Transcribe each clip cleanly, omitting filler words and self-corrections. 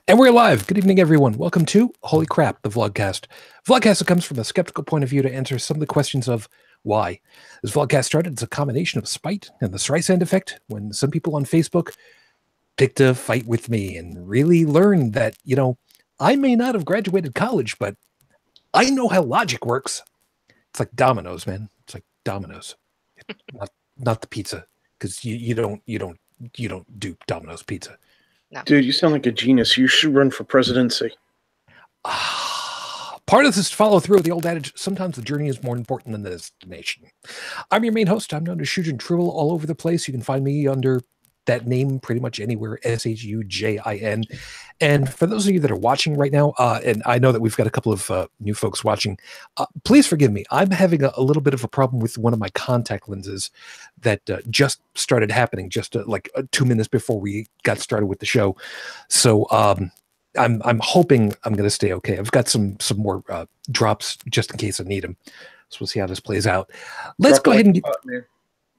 And we're live. Good evening, everyone. Welcome to Holy Crap, the Vlogcast. Vlogcast that comes from a skeptical point of view to answer some of the questions of why. This Vlogcast started as a combination of spite and the Streisand effect when some people on Facebook picked a fight with me and really learned that, you know, I may not have graduated college, but I know how logic works. It's like dominoes, man. It's like dominoes. not the pizza, because you don't do Domino's pizza. No. Dude, you sound like a genius. You should run for presidency. Part of this is to follow through with the old adage, sometimes the journey is more important than the destination. I'm your main host. I'm known as Shujin all over the place. You can find me under that name pretty much anywhere, Shujin. And for those of you that are watching right now, and I know that we've got a couple of new folks watching, please forgive me. I'm having a little bit of a problem with one of my contact lenses that just started happening just like 2 minutes before we got started with the show. So I'm hoping I'm going to stay okay. I've got some more drops just in case I need them. So we'll see how this plays out. Let's go ahead and get...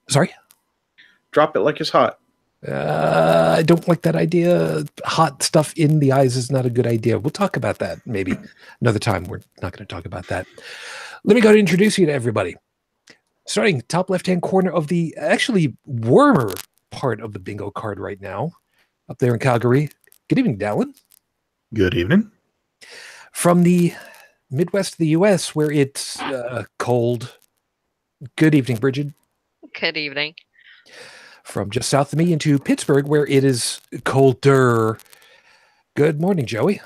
Sorry? Drop it like it's hot. I don't like that idea. Hot stuff in the eyes is not a good idea. We'll talk about that maybe another time. We're not going to talk about that. Let me go ahead and introduce you to everybody. Starting top left-hand corner of the actually warmer part of the bingo card right now, up there in Calgary. Good evening, Dalan. Good evening. From the Midwest of the U.S., where it's cold. Good evening, Brigid. Good evening. From just south of me into Pittsburgh, where it is colder. Good morning, Joey.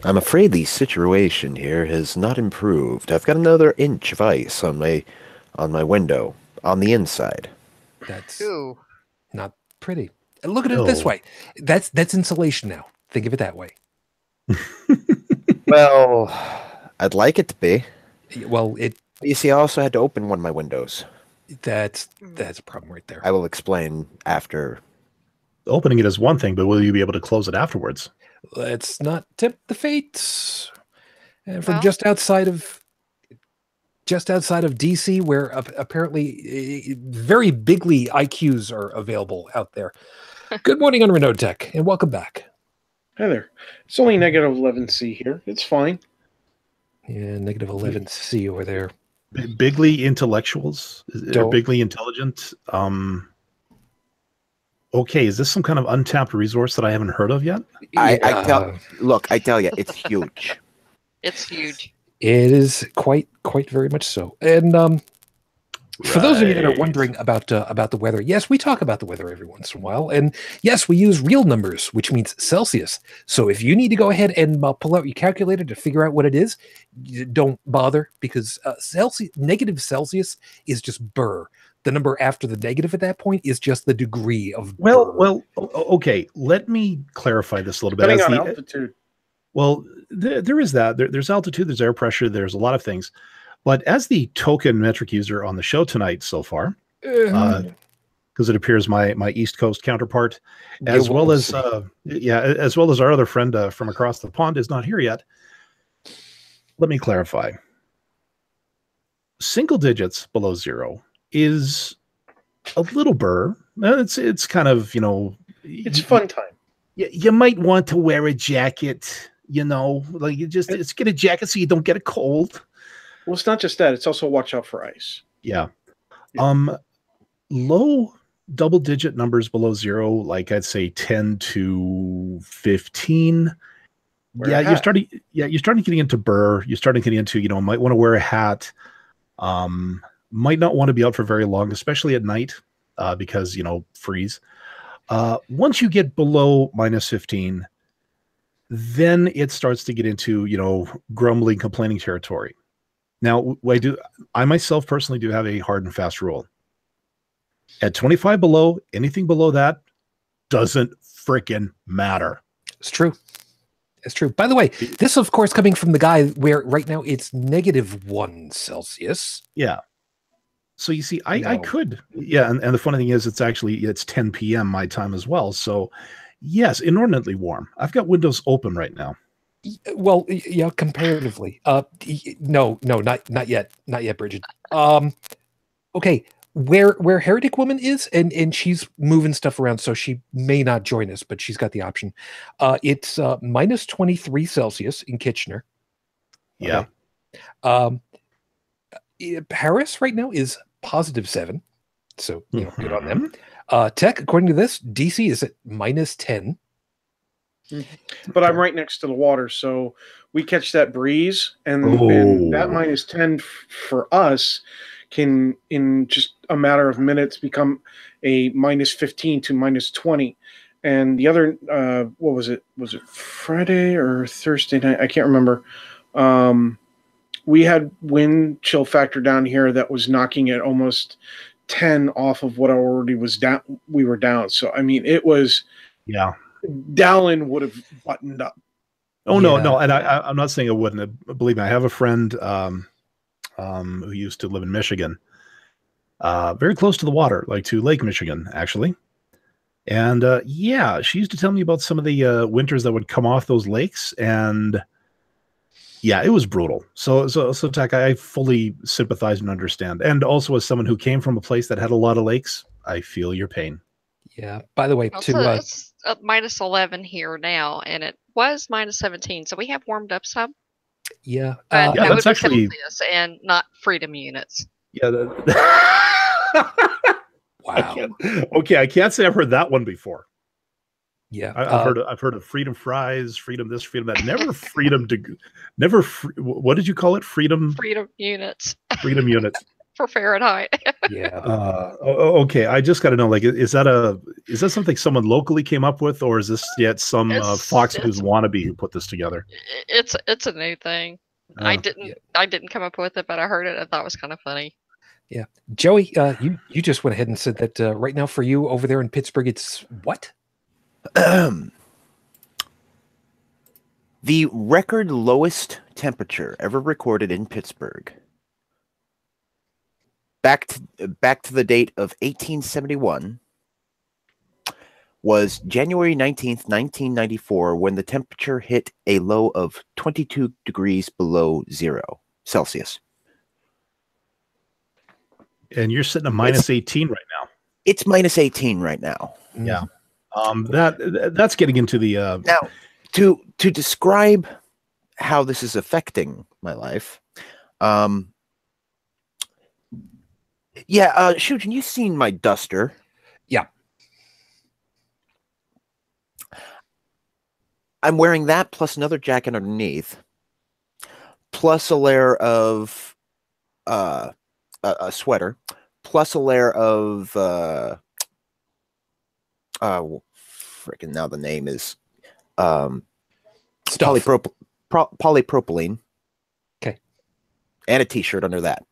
I'm afraid the situation here has not improved. I've got another inch of ice on my window on the inside. That's not pretty. Look at it this way. That's insulation now. Think of it that way. Well, I'd like it to be. Well, you see, I also had to open one of my windows. That's a problem right there. I will explain after. Opening it is one thing, but will you be able to close it afterwards? Let's not tip the fates. And from just outside of DC, where apparently very bigly IQs are available out there. Good morning, UnrenownedTech, and welcome back. Hi there. It's only negative 11C here. It's fine. Yeah, negative 11C over there. Bigly intellectuals? Or bigly intelligent? Okay, is this some kind of untapped resource that I haven't heard of yet? I tell you, it's huge. It's huge. It is quite very much so. And for those of you that are wondering about the weather, yes, we talk about the weather every once in a while, and yes, we use real numbers, which means Celsius. So if you need to go ahead and pull out your calculator to figure out what it is, don't bother, because negative Celsius is just burr. The number after the negative at that point is just the degree of burr. Well, okay. Let me clarify this a little bit. Depending on altitude. Well, there is that. There's altitude, there's air pressure, there's a lot of things. But as the token metric user on the show tonight so far, because it appears my East Coast counterpart, as well as our other friend from across the pond is not here yet. Let me clarify. Single digits below zero is a little burr. It's kind of, it's fun time. You might want to wear a jacket, like it's get a jacket so you don't get a cold. Well, it's not just that. It's also watch out for ice. Yeah. Low double-digit numbers below zero, like I'd say 10 to 15. You're starting getting into burr. You're starting getting into, might want to wear a hat. Might not want to be out for very long, especially at night, because, freeze. Once you get below minus 15, then it starts to get into, grumbling, complaining territory. Now, I myself personally do have a hard and fast rule. At 25 below, anything below that doesn't freaking matter. It's true. It's true. By the way, this, of course, coming from the guy where right now it's -1 Celsius. Yeah. So you see, I could. Yeah. And the funny thing is, it's 10 p.m. my time as well. So yes, inordinately warm. I've got windows open right now. Well, yeah, comparatively. No, not yet. Not yet, Brigid. Okay. where Heretic Woman is, and she's moving stuff around, so she may not join us, but she's got the option. It's minus 23 Celsius in Kitchener. Yeah. Okay. Paris right now is positive 7, so good on them. Tech, according to this, DC is at minus 10. But I'm right next to the water, so we catch that breeze, and that minus 10 for us can, in just a matter of minutes, become a minus 15 to minus 20. And the other, what was it? Was it Friday or Thursday night? I can't remember. We had wind chill factor down here that was knocking at almost 10 off of what already was down. We were down. So, I mean, it was... Yeah. Dalan would have buttoned up. Oh, yeah. No. And I'm not saying it wouldn't. Believe me, I have a friend who used to live in Michigan, very close to the water, like to Lake Michigan, actually. And yeah, she used to tell me about some of the winters that would come off those lakes. And yeah, it was brutal. So Tech, I fully sympathize and understand. And also, as someone who came from a place that had a lot of lakes, I feel your pain. Yeah. By the way, it's minus 11 here now, and it was minus 17, so we have warmed up some. Yeah. But yeah, that's actually Celsius and not freedom units. Yeah. Wow. I can't say I've heard that one before. Yeah, I've heard of freedom fries, freedom this, freedom that. Never freedom to, what did you call it? Freedom units. Freedom units. For Fahrenheit. Yeah. Okay. I just got to know, like, is that something someone locally came up with, or is this yet some Fox News wannabe who put this together? It's a new thing. I didn't come up with it, but I heard it. I thought it was kind of funny. Yeah, Joey, you just went ahead and said that right now for you over there in Pittsburgh, it's what? The record lowest temperature ever recorded in Pittsburgh. Back to the date of 1871 was January 19th, 1994, when the temperature hit a low of 22 degrees below 0 Celsius. And you're sitting at minus 18 right now. It's minus 18 right now. Yeah. That's getting into the now to describe how this is affecting my life. Yeah, Shujin, you've seen my duster. Yeah. I'm wearing that plus another jacket underneath, plus a layer of a sweater, plus a layer of freaking now the name is polypropylene. Okay. And a t-shirt under that.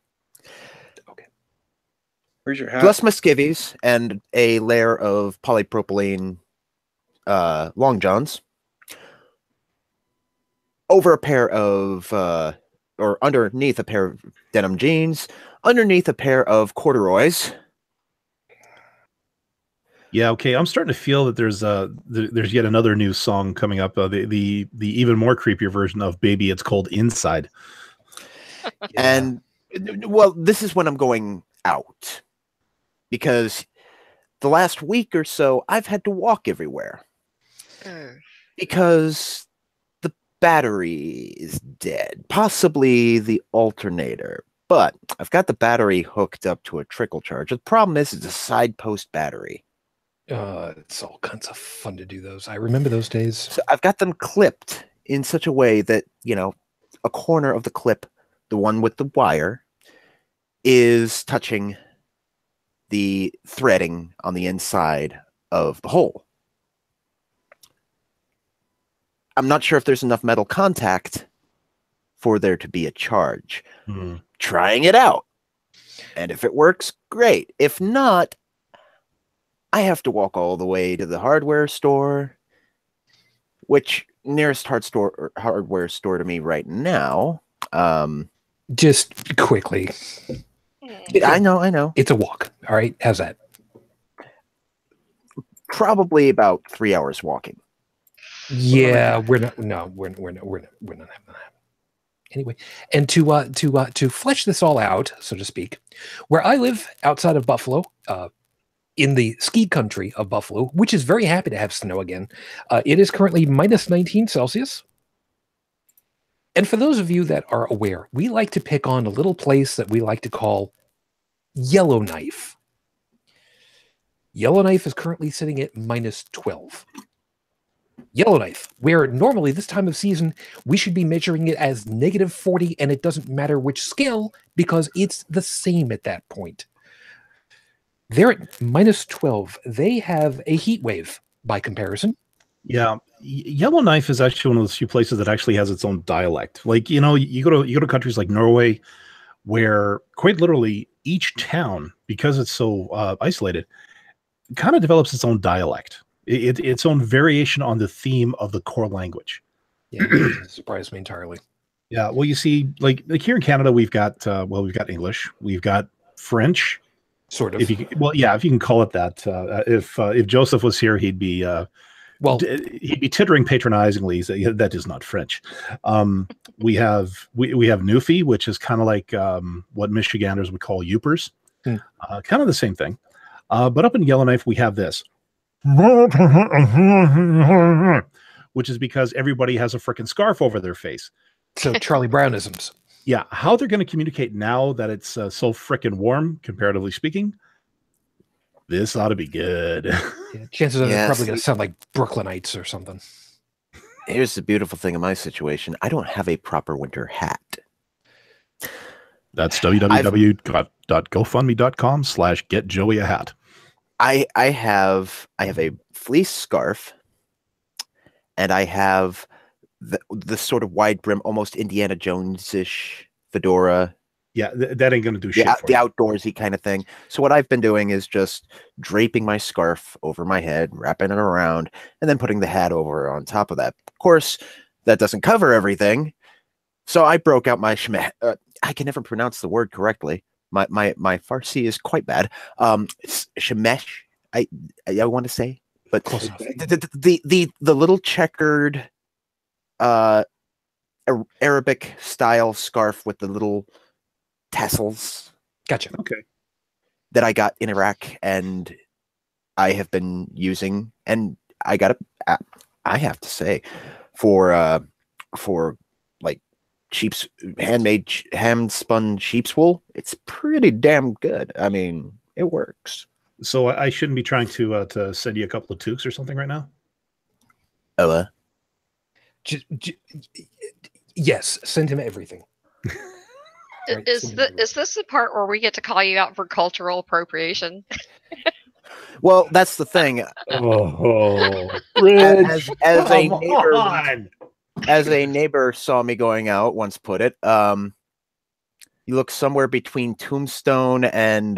Where's your hat? Plus my skivvies and a layer of polypropylene long johns over a pair of or underneath a pair of denim jeans, underneath a pair of corduroys. Yeah, okay. I'm starting to feel that there's yet another new song coming up. The even more creepier version of "Baby, It's Cold Inside." And well, this is when I'm going out. Because the last week or so, I've had to walk everywhere. Because the battery is dead. Possibly the alternator. But I've got the battery hooked up to a trickle charge. The problem is it's a side post battery. It's all kinds of fun to do those. I remember those days. So I've got them clipped in such a way that, a corner of the clip, the one with the wire, is touching the threading on the inside of the hole. I'm not sure if there's enough metal contact for there to be a charge. Trying it out. And if it works, great. If not, I have to walk all the way to the hardware store, which nearest hardware store to me right now. Just quickly. I know. It's a walk. All right. How's that? Probably about 3 hours walking. Yeah, we're not having that. Anyway, and to flesh this all out, so to speak, where I live outside of Buffalo, in the ski country of Buffalo, which is very happy to have snow again, it is currently minus 19 Celsius. And for those of you that are aware, we like to pick on a little place that we like to call Yellowknife. Yellowknife is currently sitting at minus 12. Yellowknife, where normally this time of season, we should be measuring it as negative 40, and it doesn't matter which scale because it's the same at that point. They're at minus 12. They have a heat wave by comparison. Yeah. Yellowknife is actually one of those few places that actually has its own dialect. Like, you know, you go to countries like Norway, where quite literally each town, because it's so isolated, kind of develops its own dialect. Its own variation on the theme of the core language. Yeah, it surprised me entirely. Yeah, well, you see, like here in Canada, we've got we've got English, we've got French, sort of. If you can call it that. If Joseph was here, he'd be he'd be tittering patronizingly. That is not French. We have Newfie, which is kind of like what Michiganders would call Yoopers, kind of the same thing. But up in Yellowknife, we have this. Which is because everybody has a frickin' scarf over their face. So Charlie Brownisms. Yeah, how they're going to communicate now that it's so frickin' warm, comparatively speaking, this ought to be good. Yeah, chances are they're probably going to sound like Brooklynites or something. Here's the beautiful thing in my situation. I don't have a proper winter hat. That's www.gofundme.com/getjoeyahat. I have a fleece scarf, and I have the sort of wide brim, almost Indiana Jones-ish fedora. Yeah, that ain't going to do shit for the you. outdoorsy kind of thing. So what I've been doing is just draping my scarf over my head, wrapping it around, and then putting the hat over on top of that. Of course, that doesn't cover everything. So I broke out my shemesh. I can never pronounce the word correctly. My Farsi is quite bad. Shemesh, I want to say, but the little checkered Arabic style scarf with the little tassels. Gotcha. Okay. That I got in Iraq, and I have been using, and I have to say, for like hand spun sheep's wool, it's pretty damn good. I mean, it works. So I shouldn't be trying to send you a couple of toques or something right now? Yes, send him everything. Right, is this the part where we get to call you out for cultural appropriation? Well, that's the thing. As a neighbor saw me going out, once put it, you look somewhere between Tombstone and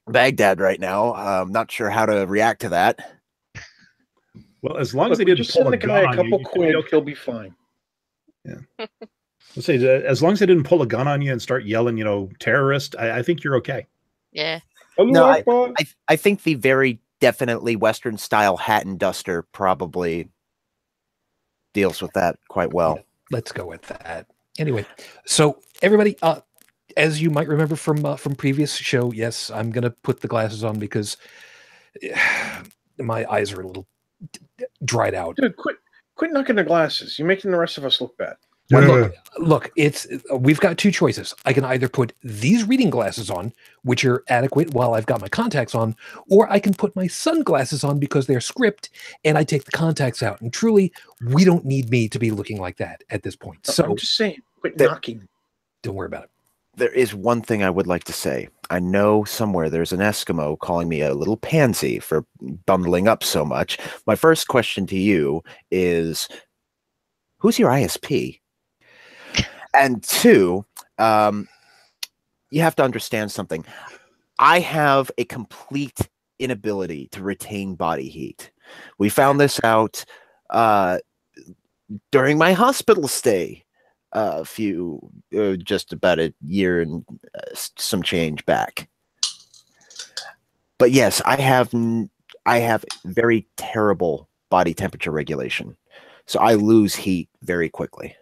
Baghdad right now. I'm not sure how to react to that. Well, as long as they didn't pull a gun on you, he'll be fine. Yeah. Let's say, as long as they didn't pull a gun on you and start yelling, terrorist, I think you're okay. Yeah. No, I think the very definitely Western style hat and duster probably deals with that quite well. Yeah, let's go with that. Anyway, so everybody, as you might remember from previous show, yes, I'm gonna put the glasses on because my eyes are a little dried out. Dude, quit knocking the glasses. You're making the rest of us look bad. Well, look, we've got two choices. I can either put these reading glasses on, which are adequate while I've got my contacts on, or I can put my sunglasses on because they're script and I take the contacts out. And truly, we don't need me to be looking like that at this point. So I'm just saying, quit knocking. Don't worry about it. There is one thing I would like to say. I know somewhere there's an Eskimo calling me a little pansy for bundling up so much. My first question to you is, who's your ISP? And two, you have to understand something. I have a complete inability to retain body heat. We found this out during my hospital stay. Just about a year and some change back. But yes, I have very terrible body temperature regulation. So I lose heat very quickly.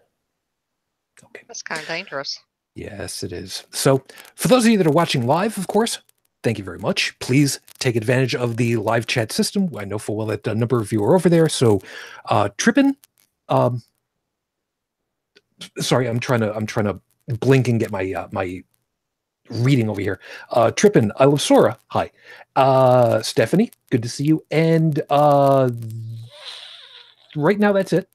Okay. That's kind of dangerous. Yes, it is. So for those of you that are watching live, of course, thank you very much. Please take advantage of the live chat system. I know full well that a number of you are over there. So Trippin, sorry, I'm trying to blink and get my my reading over here. Trippin, I love Sora. Hi. Stephanie, good to see you. And right now that's it.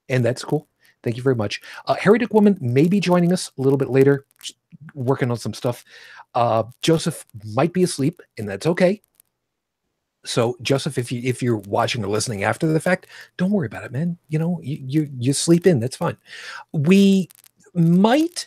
And that's cool. Thank you very much. Heretic Woman may be joining us a little bit later, working on some stuff. Joseph might be asleep, and that's okay. So, Joseph, if you're watching or listening after the fact, don't worry about it, man. You know, you sleep in. That's fine. We might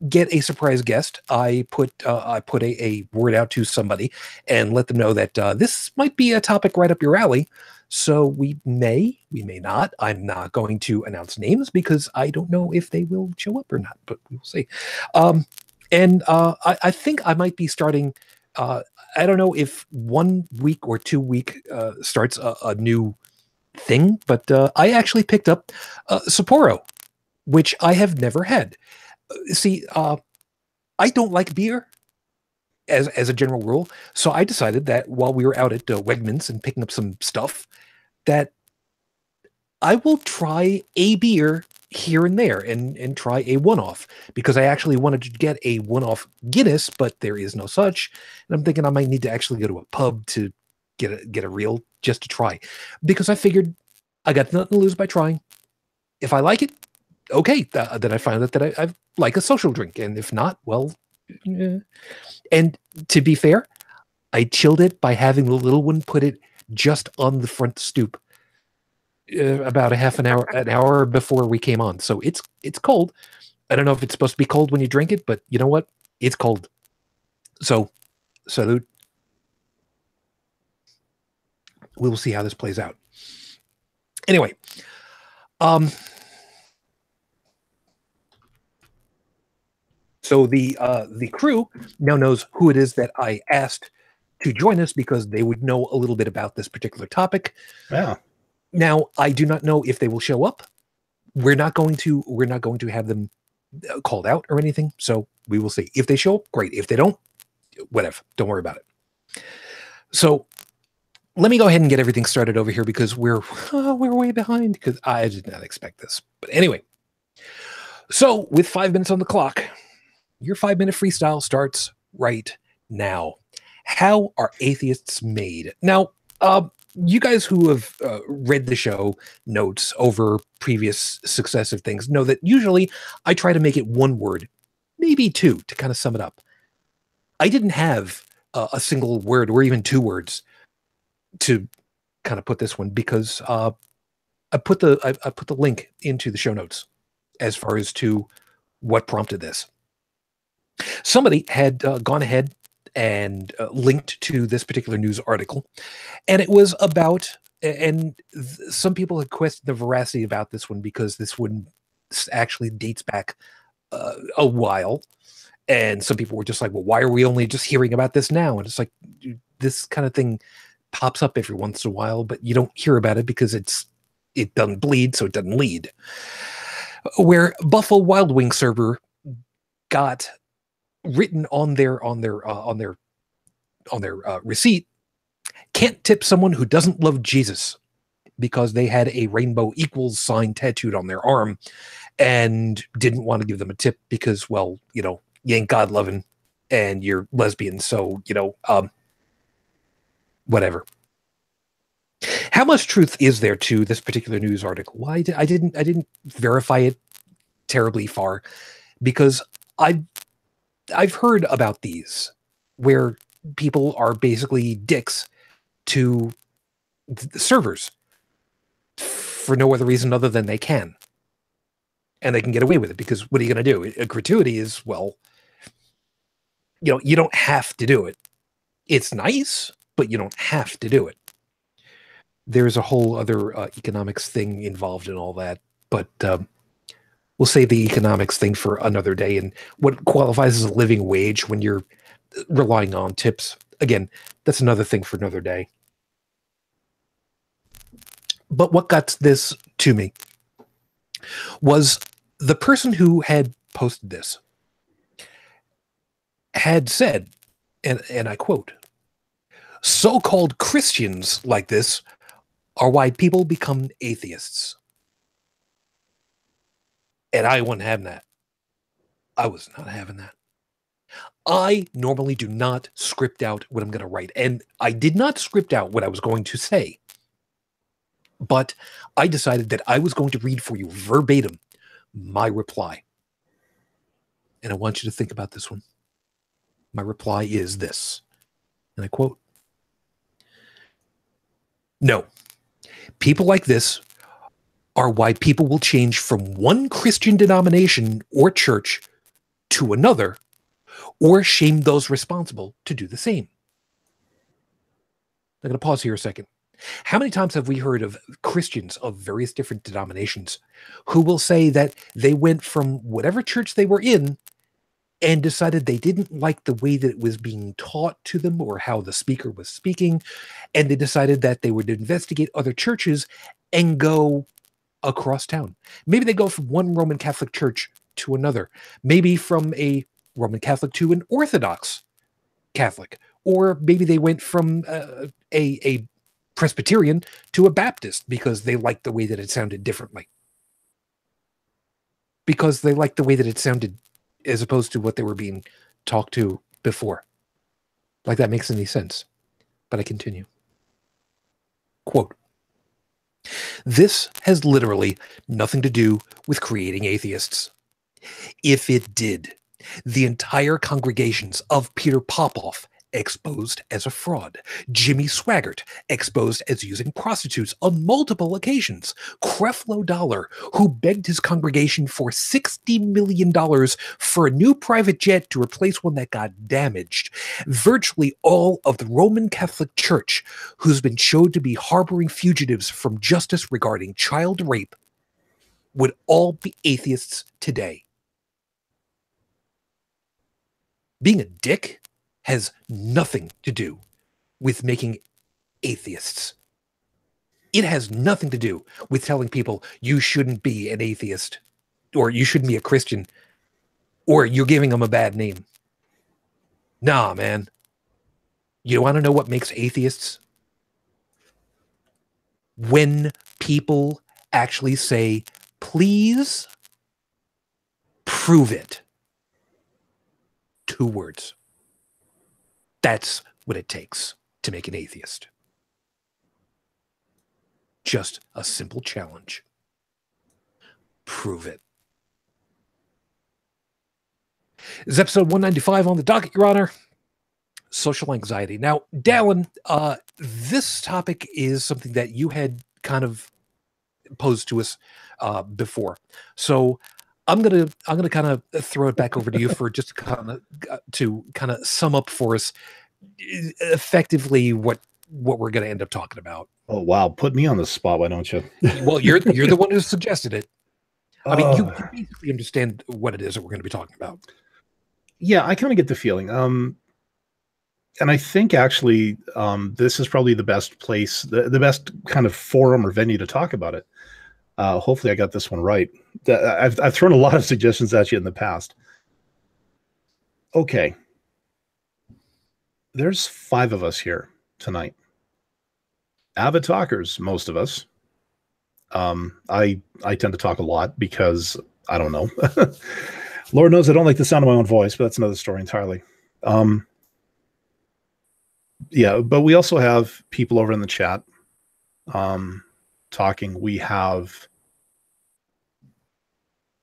get a surprise guest. I put a word out to somebody and let them know that this might be a topic right up your alley. So we may not. I'm not going to announce names because I don't know if they will show up or not, but we'll see. And I think I might be starting. I don't know if 1 week or 2 week starts a new thing, but I actually picked up Sapporo, which I have never had. See, I don't like beer as a general rule, so I decided that while we were out at Wegmans and picking up some stuff, that I will try a beer here and there and try a one-off, because I actually wanted to get a one-off Guinness, but there is no such, and I'm thinking I might need to actually go to a pub to get a real just to try, because I figured I got nothing to lose by trying. If I like it, okay, then I find out that I like a social drink, and if not, well, and to be fair, I chilled it by having the little one put it just on the front stoop about an hour before we came on. So it's cold. I don't know if it's supposed to be cold when you drink it, but you know what? It's cold. So salute. We will see how this plays out. Anyway, so the crew now knows who it is that I asked to join us, because they would know a little bit about this particular topic. Yeah. Now, I do not know if they will show up. We're not going to have them called out or anything. So we will see. If they show up, great. If they don't, whatever. Don't worry about it. So let me go ahead and get everything started over here, because we're way behind, because I did not expect this. But anyway, so with 5 minutes on the clock, your 5-minute freestyle starts right now. How are atheists made? Now, you guys who have read the show notes over previous successive things know that usually I try to make it one word, maybe two, to kind of sum it up. I didn't have a single word or even 2 words to kind of put this one, because I put the link into the show notes as far as to what prompted this. Somebody had gone ahead and linked to this particular news article, and it was about, and some people had questioned the veracity about this one, because this one actually dates back a while, and some people were just like, well, why are we only just hearing about this now? And it's like, this kind of thing pops up every once in a while, but you don't hear about it because it doesn't bleed, so it doesn't lead. Where Buffalo Wild Wing server got written on their receipt, can't tip someone who doesn't love Jesus, because they had a rainbow equals sign tattooed on their arm and didn't want to give them a tip because, well, you know, you ain't God loving and you're lesbian, so you know, whatever. How much truth is there to this particular news article? Well, I didn't verify it terribly far, because I've heard about these where people are basically dicks to the servers for no other reason other than they can. And they can get away with it, because what are you going to do? A gratuity is, well, you know, you don't have to do it. It's nice, but you don't have to do it. There's a whole other economics thing involved in all that, but we'll save the economics thing for another day. And what qualifies as a living wage when you're relying on tips, again, that's another thing for another day. But what got this to me was the person who had posted this had said, and I quote, "So-called Christians like this are why people become atheists." And I wasn't having that. I was not having that. I normally do not script out what I'm going to write. And I did not script out what I was going to say. But I decided that I was going to read for you verbatim my reply. And I want you to think about this one. My reply is this. And I quote, "No, people like this are why people will change from one Christian denomination or church to another, or shame those responsible to do the same." I'm going to pause here a second. How many times have we heard of Christians of various different denominations who will say that they went from whatever church they were in and decided they didn't like the way that it was being taught to them or how the speaker was speaking, and they decided that they would investigate other churches and go across town? Maybe they go from one Roman Catholic church to another, maybe from a Roman Catholic to an Orthodox Catholic, or maybe they went from a Presbyterian to a Baptist because they liked the way that it sounded differently, because they liked the way that it sounded as opposed to what they were being talked to before. Like that makes any sense. But I continue. Quote, "This has literally nothing to do with creating atheists. If it did, the entire congregations of Peter Popoff exposed as a fraud, Jimmy Swaggart exposed as using prostitutes on multiple occasions, Creflo Dollar, who begged his congregation for $60 million for a new private jet to replace one that got damaged, virtually all of the Roman Catholic Church, who's been shown to be harboring fugitives from justice regarding child rape, would all be atheists today. Being a dick has nothing to do with making atheists. It has nothing to do with telling people you shouldn't be an atheist, or you shouldn't be a Christian, or you're giving them a bad name. Nah, man. You want to know what makes atheists? When people actually say, please prove it. 2 words. That's what it takes to make an atheist. Just a simple challenge. Prove it. This is episode 195 on the docket, Your Honor. Social anxiety. Now, Dalan, this topic is something that you had kind of posed to us before. So I'm gonna kind of throw it back over to you for just kind of sum up for us effectively what we're gonna end up talking about. Oh wow, put me on the spot, why don't you? Well, you're the one who suggested it. I mean, you basically understand what it is that we're going to be talking about. Yeah, I kind of get the feeling. And I think actually this is probably the best place, the best kind of forum or venue to talk about it. Hopefully I got this one right. I've thrown a lot of suggestions at you in the past. Okay. There's 5 of us here tonight. Avid talkers, most of us. I tend to talk a lot because I don't know. Lord knows I don't like the sound of my own voice, but that's another story entirely. Yeah, but we also have people over in the chat talking. We have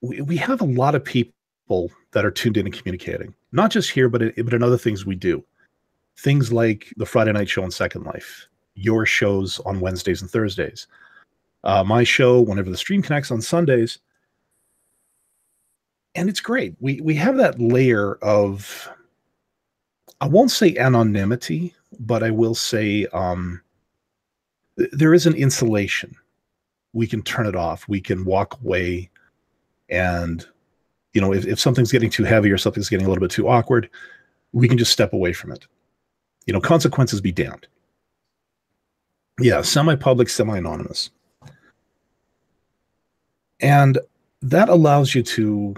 a lot of people that are tuned in and communicating, not just here, but in other things we do. Things like the Friday night show on Second Life, your shows on Wednesdays and Thursdays, my show whenever the stream connects on Sundays. And it's great. We have that layer of, I won't say anonymity, but I will say there is an insulation. We can turn it off. We can walk away. And, you know, if something's getting too heavy or something's getting a little bit too awkward, we can just step away from it. You know, consequences be damned. Yeah, semi-public, semi-anonymous. And that allows you to,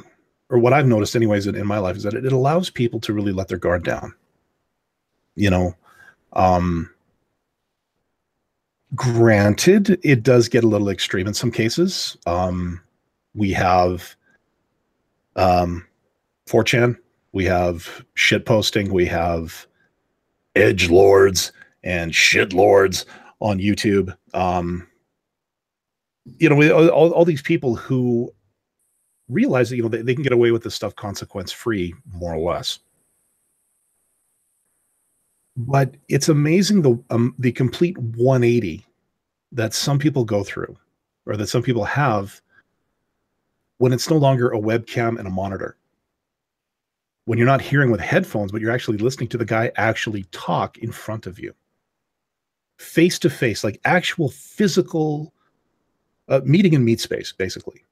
or what I've noticed anyways in my life, is that it allows people to really let their guard down. Granted, it does get a little extreme in some cases. We have 4chan, we have shit posting, we have edge lords and shit lords on YouTube. All these people who realize that they can get away with this stuff consequence free, more or less. But it's amazing the complete 180 that some people go through, or that some people have, when it's no longer a webcam and a monitor. When you're not hearing with headphones, but you're actually listening to the guy actually talk in front of you, face to face, like actual physical meeting in meat space, basically.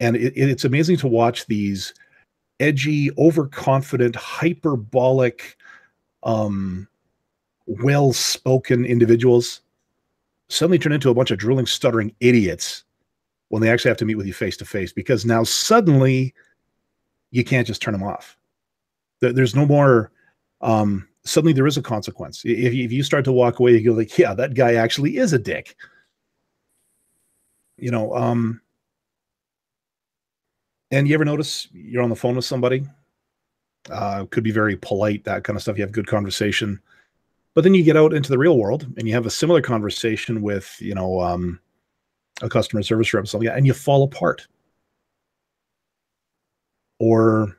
And it's amazing to watch these edgy, overconfident, hyperbolic, well-spoken individuals suddenly turn into a bunch of drooling, stuttering idiots when they actually have to meet with you face to face, because now suddenly you can't just turn them off. There's no more, suddenly there is a consequence. If you start to walk away, you go like, yeah, that guy actually is a dick. And you ever notice you're on the phone with somebody, could be very polite, that kind of stuff. You have good conversation, but then you get out into the real world and you have a similar conversation with, a customer service rep or something, and you fall apart. Or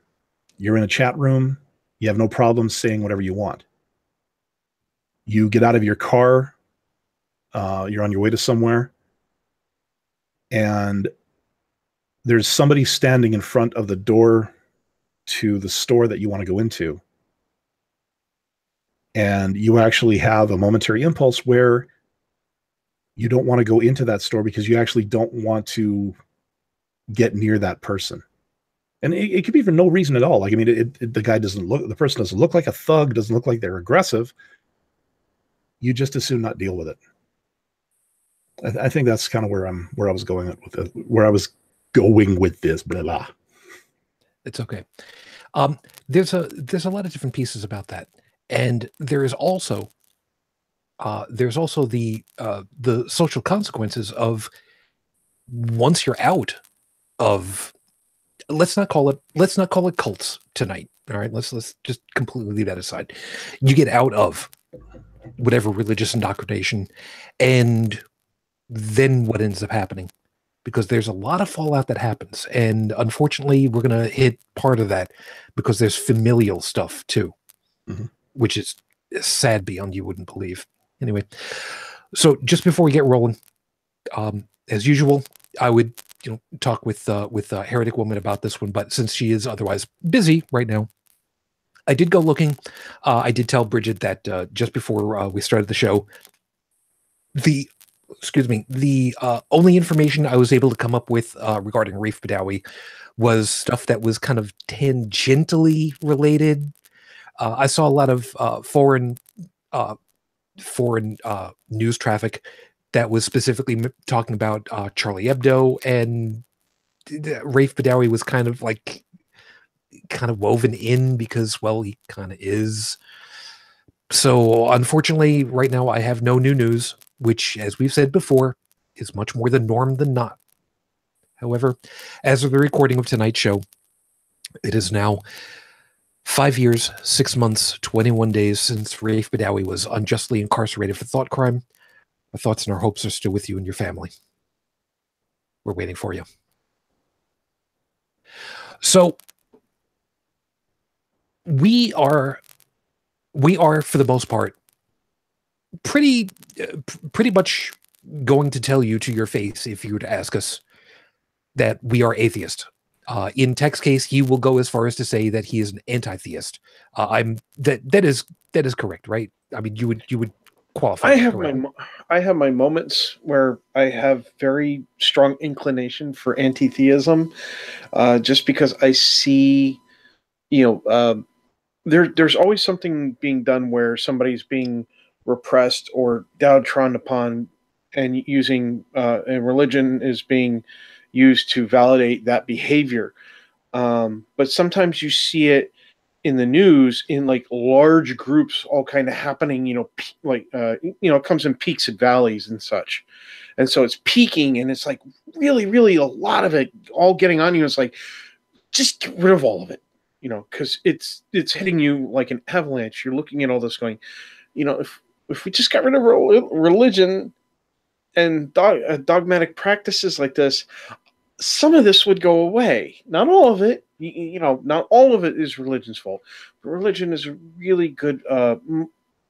you're in a chat room, you have no problem saying whatever you want. You get out of your car, you're on your way to somewhere, and there's somebody standing in front of the door to the store that you want to go into. And you actually have a momentary impulse where you don't want to go into that store because you actually don't want to get near that person. And it could be for no reason at all. Like, I mean, the person doesn't look like a thug, doesn't look like they're aggressive. You just as soon not deal with it. I think that's kind of where I was going with it, where I was going with this, blah, blah. It's okay. There's a lot of different pieces about that. And there is also the social consequences of, once you're out of, let's not call it cults tonight. All right. Let's just completely leave that aside. You get out of whatever religious indoctrination, and then what ends up happening? Because there's a lot of fallout that happens. And unfortunately, we're going to hit part of that because there's familial stuff too, which is sad beyond you wouldn't believe. Anyway, so just before we get rolling, as usual, I would talk with Heretic Woman about this one, but since she is otherwise busy right now, I did go looking. I did tell Brigid that just before we started the show, the only information I was able to come up with regarding Rafe Badawi was stuff that was kind of tangentially related. I saw a lot of foreign news traffic that was specifically talking about Charlie Hebdo, and Rafe Badawi was kind of woven in because, well, he kind of is. So unfortunately, right now I have no new news, which, as we've said before, is much more the norm than not. However, as of the recording of tonight's show, it is now 5 years, 6 months, 21 days since Rafe Badawi was unjustly incarcerated for thought crime. Our thoughts and our hopes are still with you and your family. We're waiting for you. So we are, for the most part, pretty much going to tell you to your face, if you were to ask us, that we are atheist. In Tech's case, he will go as far as to say that he is an anti-theist. That is correct, right? I mean, you would qualify. I have my moments where I have very strong inclination for anti-theism, just because I see, there's always something being done where somebody's being repressed or downtrodden upon, and using and religion is being used to validate that behavior. But sometimes you see it in the news in like large groups, all kind of happening, it comes in peaks and valleys and such. And so it's peaking, and it's like really, really a lot of it all getting on you. It's like, just get rid of all of it, because it's hitting you like an avalanche. You're looking at all this going, if we just got rid of religion and dogmatic practices like this, some of this would go away. Not all of it. Not all of it is religion's fault. But religion is a really good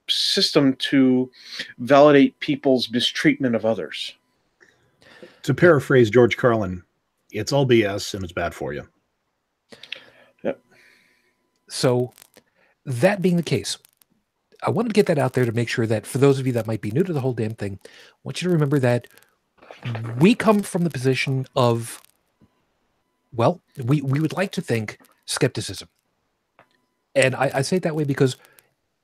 system to validate people's mistreatment of others. To paraphrase George Carlin, it's all BS and it's bad for you. Yep. So that being the case, I wanted to get that out there to make sure that for those of you that might be new to the whole damn thing, I want you to remember that we come from the position of, well, we would like to think skepticism. And I say it that way because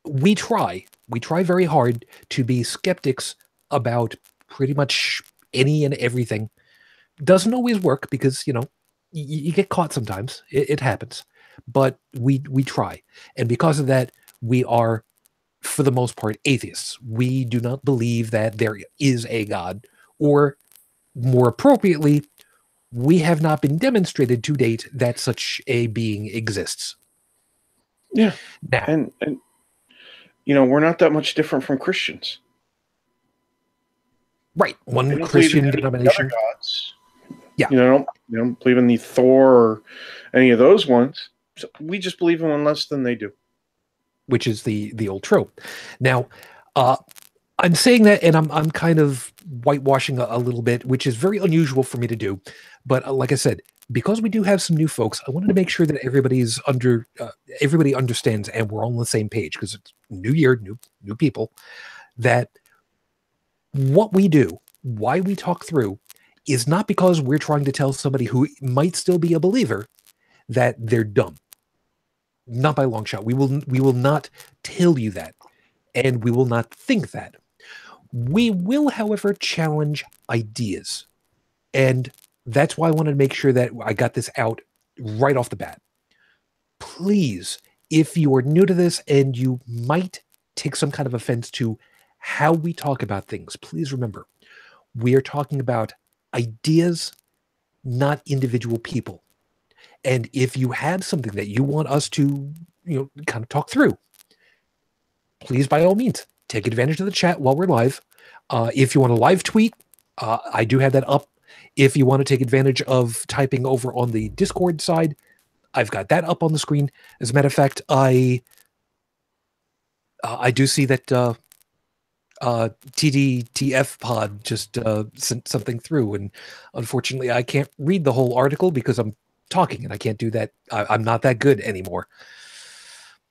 we try very hard to be skeptics about pretty much any and everything. Doesn't always work because, you get caught sometimes. It happens. But we try. And because of that, we are, for the most part, atheists. We do not believe that there is a God, or more appropriately, we have not been demonstrated to date that such a being exists. Yeah. Now, and we're not that much different from Christians. Right. One Christian denomination. Gods. Yeah. Don't believe in the Thor or any of those ones. So we just believe in one less than they do. Which is the old trope. Now, I'm saying that, and I'm kind of whitewashing a little bit, which is very unusual for me to do. But like I said, because we do have some new folks, I wanted to make sure that everybody understands, and we're all on the same page, because it's new year, new people, that what we do, why we talk through, is not because we're trying to tell somebody who might still be a believer that they're dumb. Not by a long shot. We will not tell you that, and we will not think that. We will, however, challenge ideas, and that's why I wanted to make sure that I got this out right off the bat. Please, if you are new to this and you might take some kind of offense to how we talk about things, please remember, we are talking about ideas, not individual people. And if you have something that you want us to, kind of talk through, please, by all means, take advantage of the chat while we're live. If you want to live tweet, I do have that up. If you want to take advantage of typing over on the Discord side, I've got that up on the screen. As a matter of fact, I do see that TDTF pod just sent something through, and unfortunately, I can't read the whole article because I'm talking, and I can't do that. I'm not that good anymore.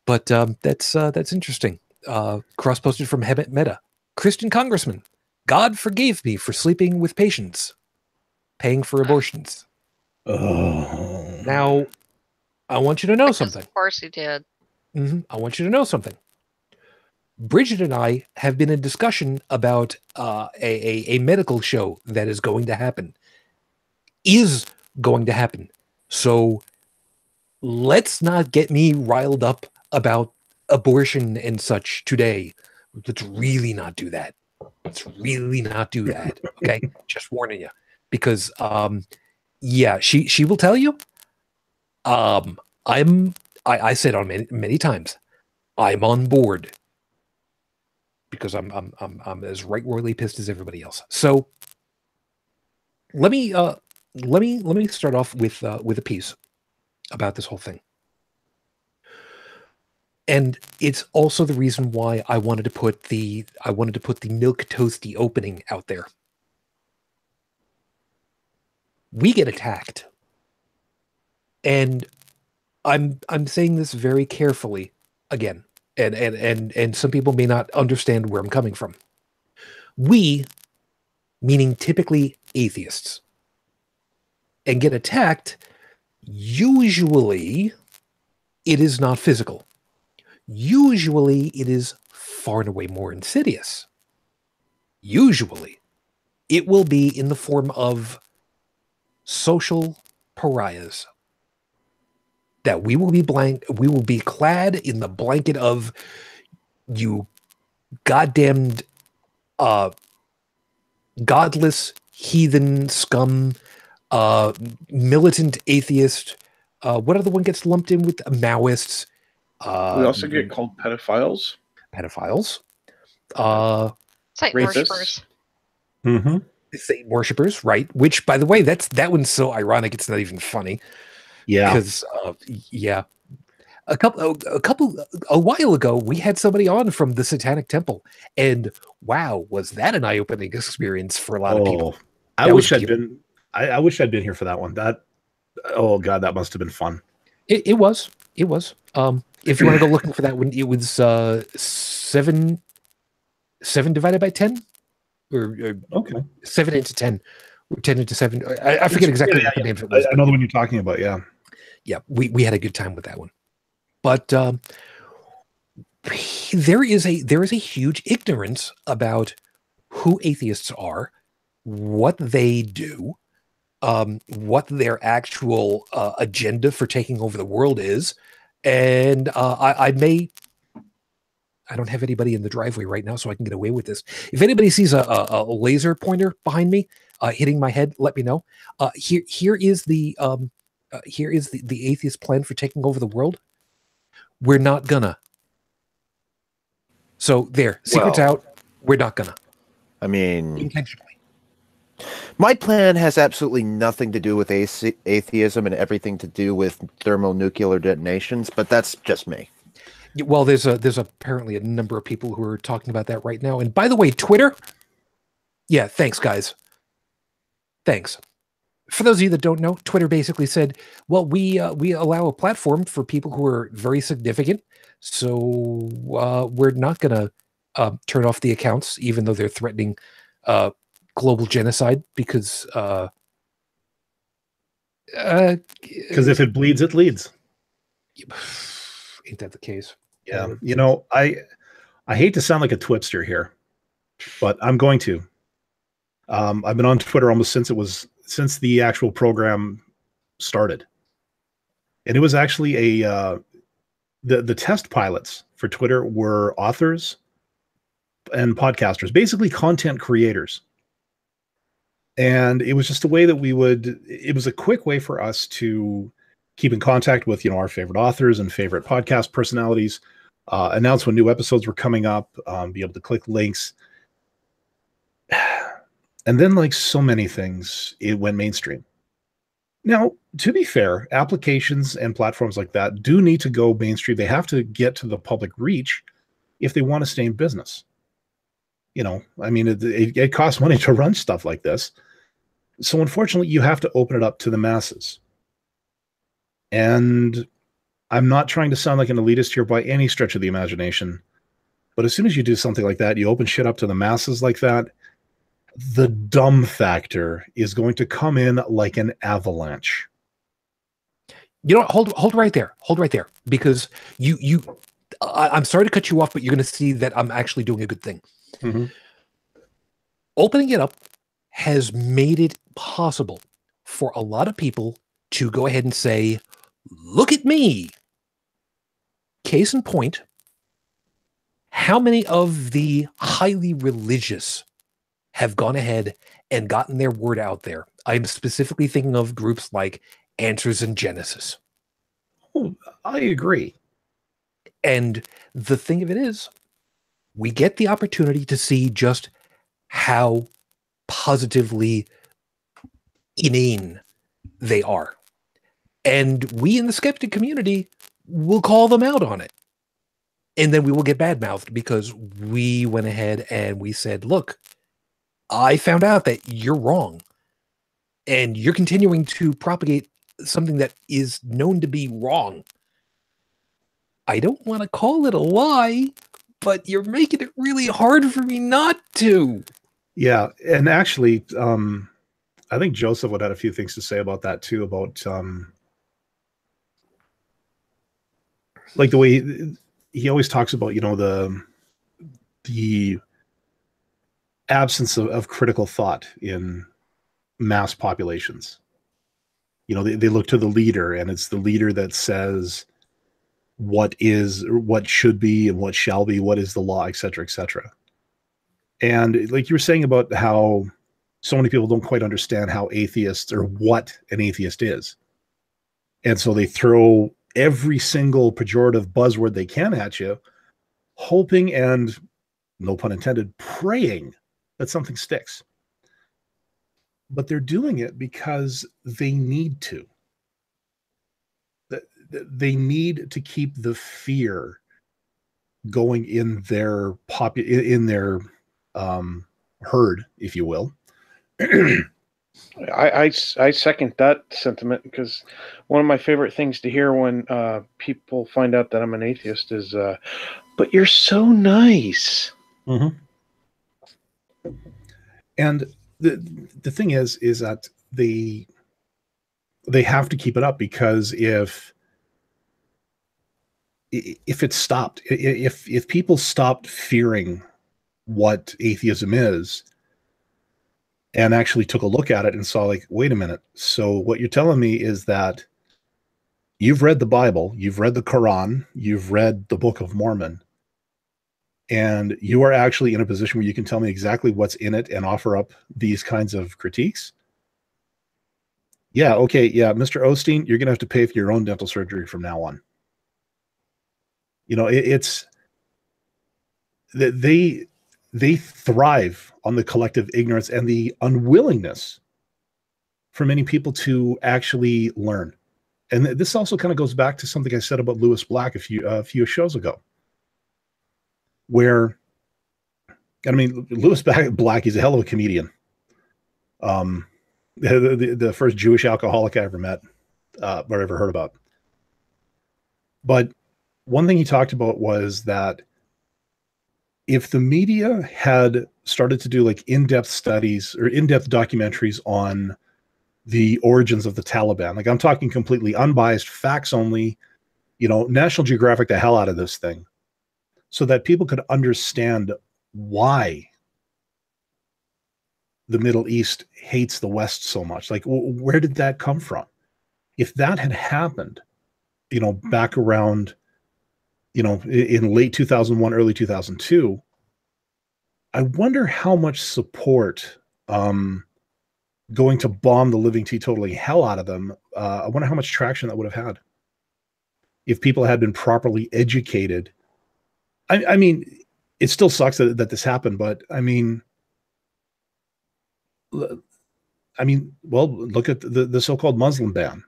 But that's interesting. Cross-posted from Hemet Meta. Christian congressman, God forgave me for sleeping with patients, paying for abortions. Oh. Now, I want you to know something. Of course he did. I want you to know something. Brigid and I have been in discussion about a medical show that is going to happen. So let's not get me riled up about abortion and such today. Let's really not do that. Okay? Just warning you. Because, she will tell you, I said on many times, I'm on board. Because I'm as right royally pissed as everybody else. So let me start off with a piece about this whole thing, and it's also the reason why I wanted to put the milk toasty opening out there. We get attacked, and I'm saying this very carefully again. And some people may not understand where I'm coming from. We, meaning typically atheists, and get attacked, usually it is not physical. Usually it is far and away more insidious. Usually. it will be in the form of social pariahs. That we will be clad in the blanket of you goddamned godless heathen scum, militant atheist. What other one gets lumped in with Maoists? We also get called pedophiles. Satan Rapists. worshippers. Mm-hmm. Satan worshippers, right? Which, by the way, that one's so ironic. It's not even funny. Yeah. Because a while ago, we had somebody on from the Satanic Temple, and wow, was that an eye-opening experience for a lot of people? I wish I'd been here for that one. Oh god, that must have been fun. It was. If you want to go looking for that one, it was 7 divided by 10, or Okay, 7 into 10, or 10 into 7. I forget exactly what the name of it was. I know the one you're talking about. Yeah, we had a good time with that one. But there is a huge ignorance about who atheists are, what they do, what their actual agenda for taking over the world is. And I don't have anybody in the driveway right now, so I can get away with this. If anybody sees a laser pointer behind me hitting my head, let me know. Here is the atheist plan for taking over the world. We're not gonna. So there, secret's out. We're not gonna. I mean, intentionally. My plan has absolutely nothing to do with atheism and everything to do with thermonuclear detonations, but that's just me. Well, there's apparently a number of people who are talking about that right now. And by the way, Twitter. Yeah, thanks, guys. Thanks. For those of you that don't know, Twitter basically said, well, we allow a platform for people who are very significant, so we're not going to turn off the accounts, even though they're threatening global genocide, because if it bleeds, it leads. Ain't that the case? Yeah. I hate to sound like a twitster here, but I'm going to. I've been on Twitter almost since the actual program started. And it was actually the test pilots for Twitter were authors and podcasters, basically content creators. And it was just a way that it was a quick way for us to keep in contact with, our favorite authors and favorite podcast personalities, announce when new episodes were coming up, be able to click links. And then, like so many things, it went mainstream. Now, to be fair, applications and platforms like that do need to go mainstream. They have to get to the public reach if they want to stay in business. It costs money to run stuff like this. So unfortunately, you have to open it up to the masses. And I'm not trying to sound like an elitist here by any stretch of the imagination. But as soon as you do something like that, you open shit up to the masses like that, the dumb factor is going to come in like an avalanche. Hold right there. Hold right there. Because I'm sorry to cut you off, but you're going to see that I'm actually doing a good thing. Mm-hmm. Opening it up has made it possible for a lot of people to go ahead and say, look at me. Case in point, how many of the highly religious have gone ahead and gotten their word out there? I'm specifically thinking of groups like Answers in Genesis. Oh, I agree. And the thing of it is, we get the opportunity to see just how positively inane they are. And we in the skeptic community will call them out on it. And then we will get badmouthed because we went ahead and we said, look, I found out that you're wrong. And you're continuing to propagate something that is known to be wrong. I don't want to call it a lie, but you're making it really hard for me not to. Yeah. And actually, I think Joseph would have a few things to say about that too, about like the way he always talks about, the absence of critical thought in mass populations. You know, they look to the leader, and it's the leader that says what is, or what should be, and what shall be, what is the law, et cetera, et cetera. And like you were saying about how so many people don't quite understand how atheists, or what an atheist is. And so they throw every single pejorative buzzword they can at you, hoping and, no pun intended, praying that something sticks. But they're doing it because they need to. They need to keep the fear going in their herd, if you will. I second that sentiment, because one of my favorite things to hear when people find out that I'm an atheist is, but you're so nice. Mm-hmm. And the thing is that they have to keep it up, because if it stopped, if people stopped fearing what atheism is and actually took a look at it and saw, like, wait a minute, so what you're telling me is that you've read the Bible, you've read the Quran, you've read the Book of Mormon, and you are actually in a position where you can tell me exactly what's in it and offer up these kinds of critiques? Yeah, okay, yeah, Mr. Osteen, you're going to have to pay for your own dental surgery from now on. You know, it's they thrive on the collective ignorance and the unwillingness for many people to actually learn. And this also kind of goes back to something I said about Lewis Black a few shows ago, where, I mean, Lewis Black, he's a hell of a comedian. The first Jewish alcoholic I ever met, or ever heard about. But one thing he talked about was that if the media had started to do like in-depth studies or in-depth documentaries on the origins of the Taliban, like I'm talking completely unbiased, facts only, you know, National Geographic the hell out of this thing, so that people could understand why the Middle East hates the West so much. Like, where did that come from? If that had happened, you know, back around, you know, in late 2001, early 2002, I wonder how much support going to bomb the living teetotaling hell out of them. I wonder how much traction that would have had if people had been properly educated. I mean, it still sucks that this happened, but I mean, well, look at the so-called Muslim ban.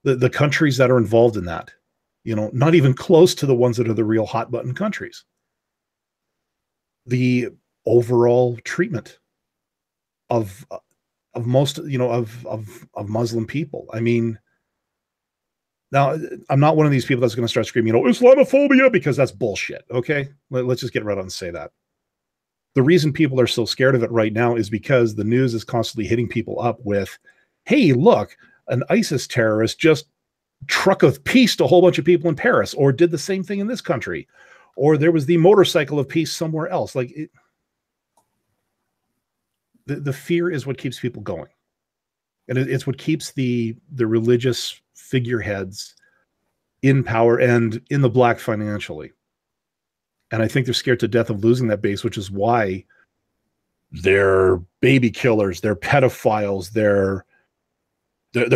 The countries that are involved in that, you know, not even close to the ones that are the real hot button countries. The overall treatment of most, you know, of Muslim people. I mean, now I'm not one of these people that's going to start screaming, you know, Islamophobia, because that's bullshit. Okay, let's just get right on and say that. The reason people are so scared of it right now is because the news is constantly hitting people up with, hey, look, an ISIS terrorist just truck of peace to a whole bunch of people in Paris, or did the same thing in this country, or there was the motorcycle of peace somewhere else. Like, the fear is what keeps people going. And it's what keeps the religious figureheads in power and in the black financially. And I think they're scared to death of losing that base, which is why they're baby killers, they're pedophiles, they're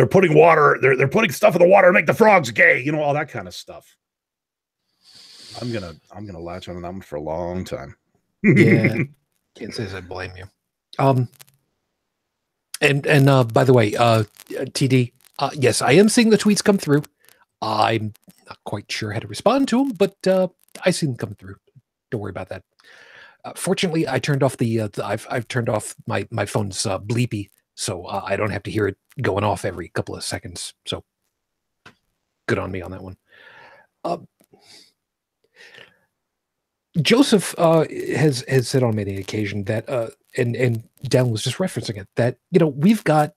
putting water, they're putting stuff in the water to make the frogs gay, you know, all that kind of stuff. I'm gonna latch on to them for a long time. Yeah, can't say as I blame you. And by the way, TD, yes, I am seeing the tweets come through. I'm not quite sure how to respond to them, but I see them come through. Don't worry about that. Fortunately, I turned off I've turned off my phone's bleepy, so I don't have to hear it going off every couple of seconds. So good on me on that one. Joseph has said on many occasions that, and Dalan was just referencing it, that, you know, we've got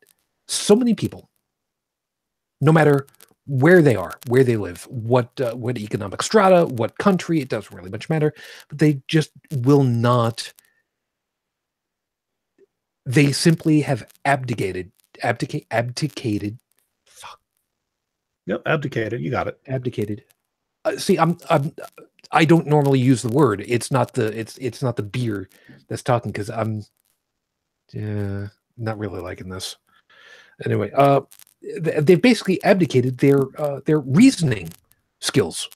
so many people, no matter where they are, where they live, what economic strata, what country, it doesn't really much matter, but they just will not They simply have abdicated. Fuck. Yep, abdicated. You got it. Abdicated. See, I don't normally use the word. It's not the beer that's talking, because I'm not really liking this. Anyway, they've basically abdicated their reasoning skills,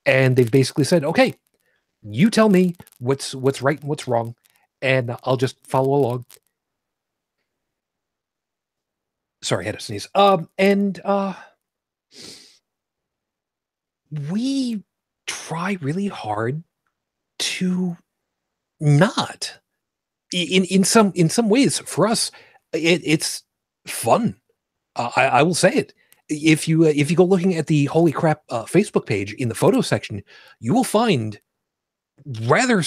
and they've basically said, "Okay, you tell me what's right and what's wrong, and I'll just follow along." Sorry, I had to sneeze. We try really hard to not. In some ways, for us, it's fun. I will say it. If you go looking at the Holy Crap Facebook page in the photo section, you will find rather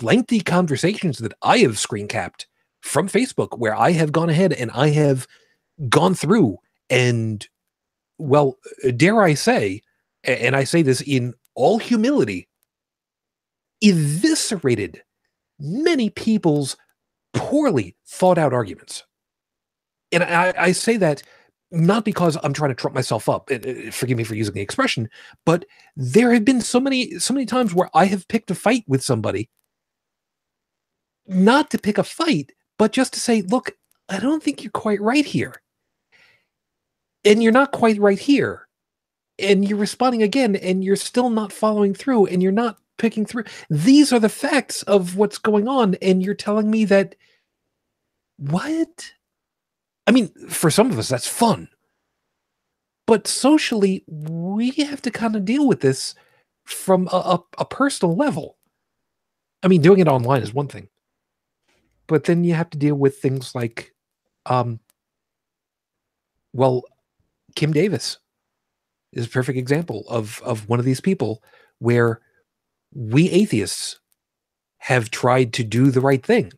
lengthy conversations that I have screen capped from Facebook, where I have gone ahead and I have gone through and, well, dare I say, and I say this in all humility, eviscerated many people's poorly thought out arguments. And I say that not because I'm trying to trump myself up, forgive me for using the expression, but there have been so many times where I have picked a fight with somebody, not to pick a fight, but just to say, look, I don't think you're quite right here. And you're not quite right here. And you're responding again, and you're still not following through, and you're not picking through. These are the facts of what's going on, and you're telling me that, what? I mean, for some of us, that's fun. But socially, we have to kind of deal with this from a personal level. I mean, doing it online is one thing. But then you have to deal with things like, well, Kim Davis is a perfect example of one of these people where we atheists have tried to do the right thing.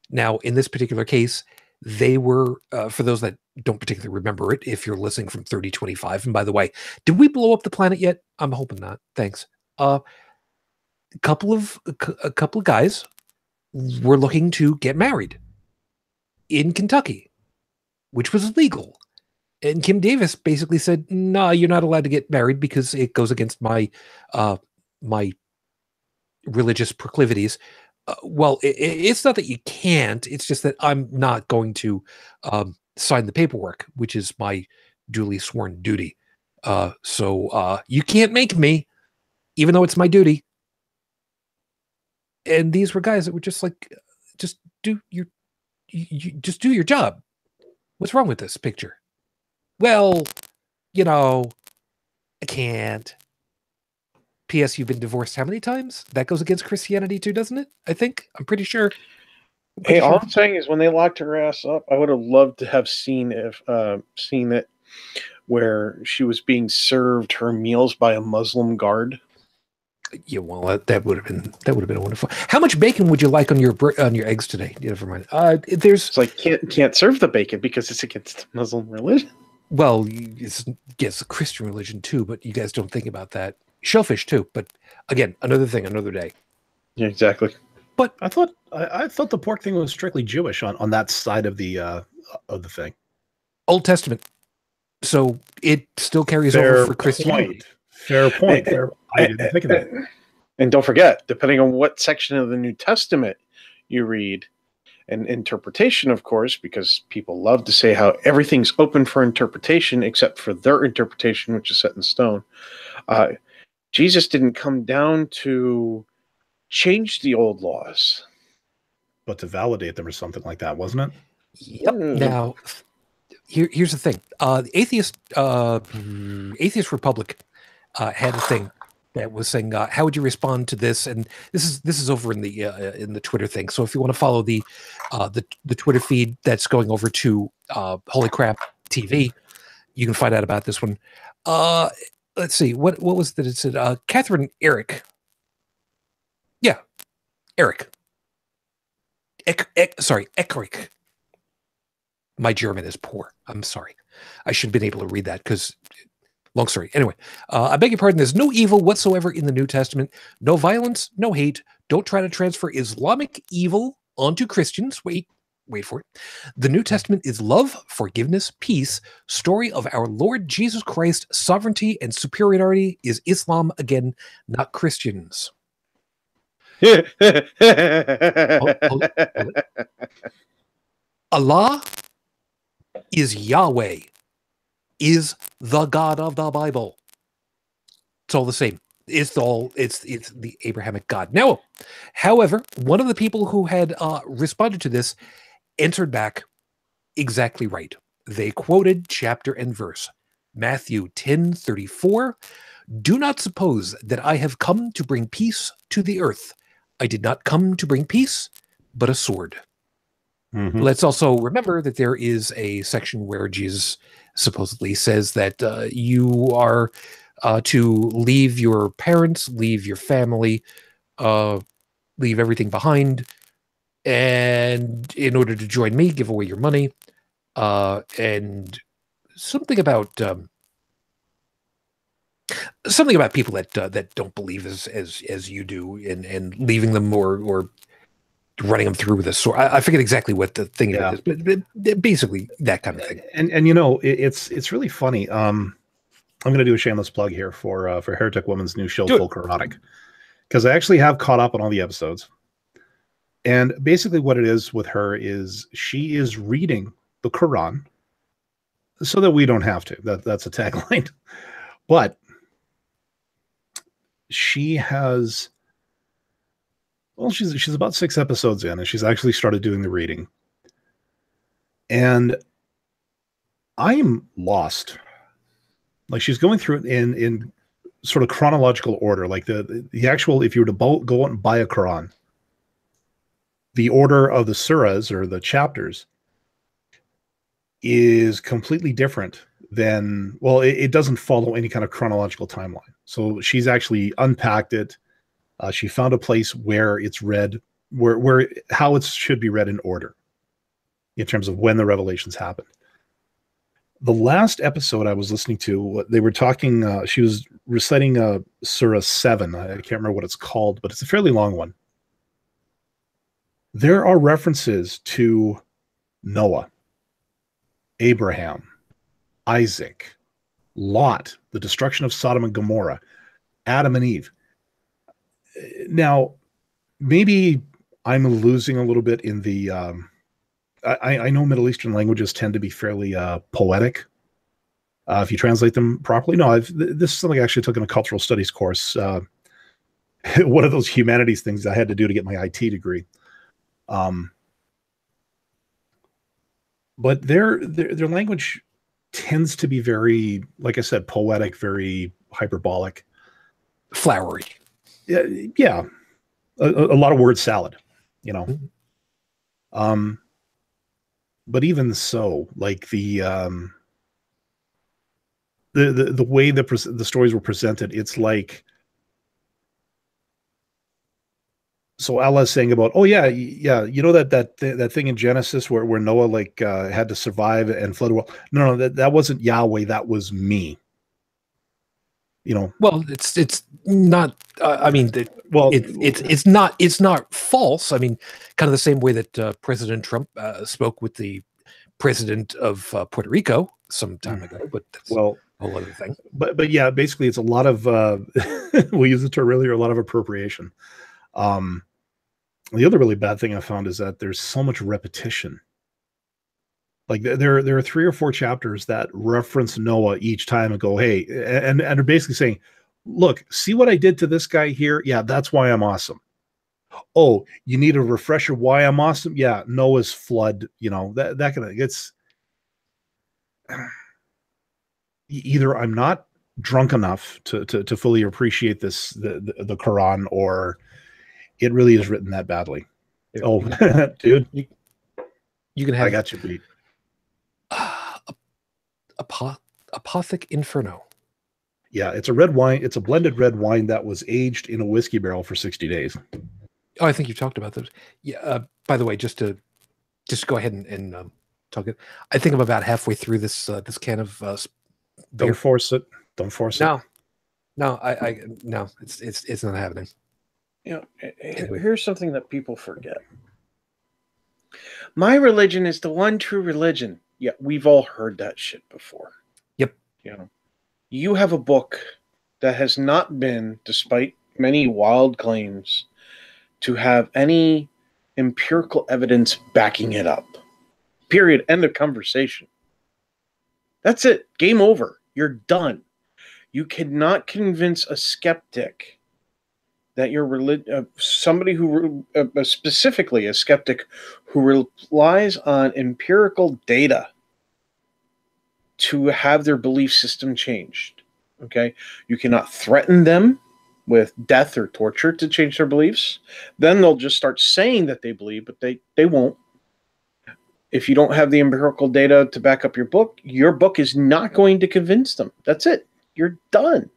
Now, in this particular case, they were, for those that don't particularly remember it, if you're listening from 3025, and by the way, did we blow up the planet yet? I'm hoping not. Thanks. A couple of guys were looking to get married in Kentucky, which was illegal. And Kim Davis basically said, "No, you're not allowed to get married because it goes against my my religious proclivities." Well, it's not that you can't. It's just that I'm not going to sign the paperwork, which is my duly sworn duty. So you can't make me, even though it's my duty. And these were guys that were just like, just do your job. What's wrong with this picture? Well, I can't. P.S. You've been divorced how many times? That goes against Christianity too, doesn't it? I think. I'm pretty sure. All I'm saying is when they locked her ass up, I would have loved to have seen it where she was being served her meals by a Muslim guard. Yeah, well, that would have been wonderful. How much bacon would you like on your eggs today? Never mind. It's like can't serve the bacon because it's against Muslim religion. Well, it's a Christian religion too, but you guys don't think about that. Shellfish too, but again, another thing, another day. Yeah, exactly. But I thought the pork thing was strictly Jewish on that side of the thing. Old Testament, so it still carries over for Christianity. Fair point. I didn't think of that. And don't forget, depending on what section of the New Testament you read, and interpretation, of course, because people love to say how everything's open for interpretation except for their interpretation, which is set in stone. Jesus didn't come down to change the old laws, but to validate them or something like that, wasn't it? Yep. Now, here's the thing: the Atheist Republic had a thing that was saying, "How would you respond to this?" And this is over in the Twitter thing. So if you want to follow the Twitter feed that's going over to Holy Crap TV, you can find out about this one. Let's see, what was that? It said Catherine Eric. Yeah, Eric. Sorry, Eckrick. My German is poor. I'm sorry. I should have been able to read that because. Long story. Anyway, I beg your pardon. There's no evil whatsoever in the New Testament. No violence, no hate. Don't try to transfer Islamic evil onto Christians. Wait, wait for it. The New Testament is love, forgiveness, peace, story of our Lord Jesus Christ, sovereignty and superiority is Islam again, not Christians. Allah is Yahweh, is the God of the Bible. It's all the same. It's the Abrahamic God. Now, however, one of the people who had responded to this answered back exactly right. They quoted chapter and verse. Matthew 10:34. Do not suppose that I have come to bring peace to the earth. I did not come to bring peace, but a sword. Mm-hmm. Let's also remember that there is a section where Jesus supposedly says that you are to leave your parents, leave your family, leave everything behind, and in order to join me, give away your money, and something about people that don't believe as you do, and leaving them or running them through with a sword. I forget exactly what the thing is, but basically that kind of thing. And you know, it's really funny. I'm going to do a shameless plug here for Heretic Woman's new show, Full Quranic, because I actually have caught up on all the episodes. And basically what it is with her is she is reading the Quran so that we don't have to. That's a tagline. But she has, well, she's about 6 episodes in, and she's actually started doing the reading. And I am lost. Like, she's going through it in sort of chronological order. Like the actual, if you were to go out and buy a Quran, the order of the surahs or the chapters is completely different than, well, it doesn't follow any kind of chronological timeline. So she's actually unpacked it. She found a place where it's read, where how it should be read in order in terms of when the revelations happened. The last episode I was listening to, they were talking, she was reciting Surah 7. I can't remember what it's called, but it's a fairly long one. There are references to Noah, Abraham, Isaac, Lot, the destruction of Sodom and Gomorrah, Adam and Eve. Now, maybe I'm losing a little bit in the... I know Middle Eastern languages tend to be fairly poetic if you translate them properly. No, this is something I actually took in a cultural studies course. One of those humanities things I had to do to get my IT degree. But their language tends to be very, like I said, poetic, very hyperbolic, flowery. Yeah, a lot of word salad, you know. Mm-hmm. But even so, like the way the stories were presented, it's like, so Allah is saying about, oh yeah, you know that thing in Genesis where Noah had to survive and flood. Well, no, that wasn't Yahweh, that was me. You know. Well, it's not. I mean, it's not false. I mean, kind of the same way that President Trump spoke with the president of Puerto Rico some time ago, but that's a whole other thing. But yeah, basically, it's a lot of we used the term earlier, a lot of appropriation. The other really bad thing I found is that there's so much repetition. Like there are 3 or 4 chapters that reference Noah each time and go, hey, and are basically saying, look, see what I did to this guy here? Yeah, that's why I'm awesome. Oh, you need a refresher why I'm awesome? Yeah, Noah's flood, you know, that kind of, it's either I'm not drunk enough to fully appreciate this, the Quran, or it really is written that badly. Oh, dude, you can have. I got you beat. Apothic Inferno. Yeah, it's a red wine. It's a blended red wine that was aged in a whiskey barrel for 60 days. Oh, I think you talked about those. Yeah. By the way, just go ahead and talk it. I think I'm about halfway through this can of. Beer. Don't force it. Don't force it. No, no, it's not happening. You know, here's something that people forget. My religion is the one true religion. Yeah, we've all heard that shit before. Yep. You know, you have a book that has not been, despite many wild claims, to have any empirical evidence backing it up. Period. End of conversation. That's it. Game over. You're done. You cannot convince a skeptic that your somebody who specifically a skeptic who relies on empirical data to have their belief system changed. Okay, you cannot threaten them with death or torture to change their beliefs. Then they'll just start saying that they believe, but they won't. If you don't have the empirical data to back up your book is not going to convince them. That's it. You're done.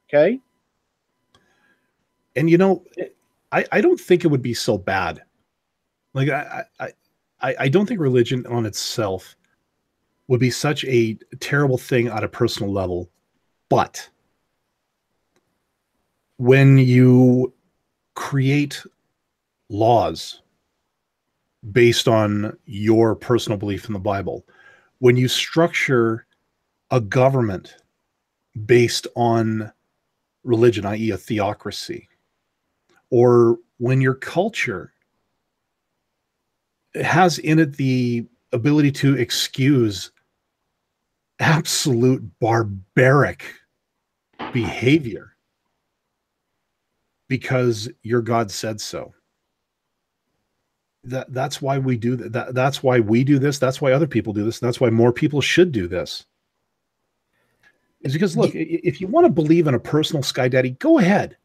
Okay? And you know, I don't think it would be so bad. Like I don't think religion on itself would be such a terrible thing on a personal level. But when you create laws based on your personal belief in the Bible, when you structure a government based on religion, i.e. a theocracy, or when your culture has in it the ability to excuse absolute barbaric behavior because your God said so. That's why we do that. That's why we do this. That's why other people do this. And that's why more people should do this. Is because, look, if you want to believe in a personal sky daddy, go ahead.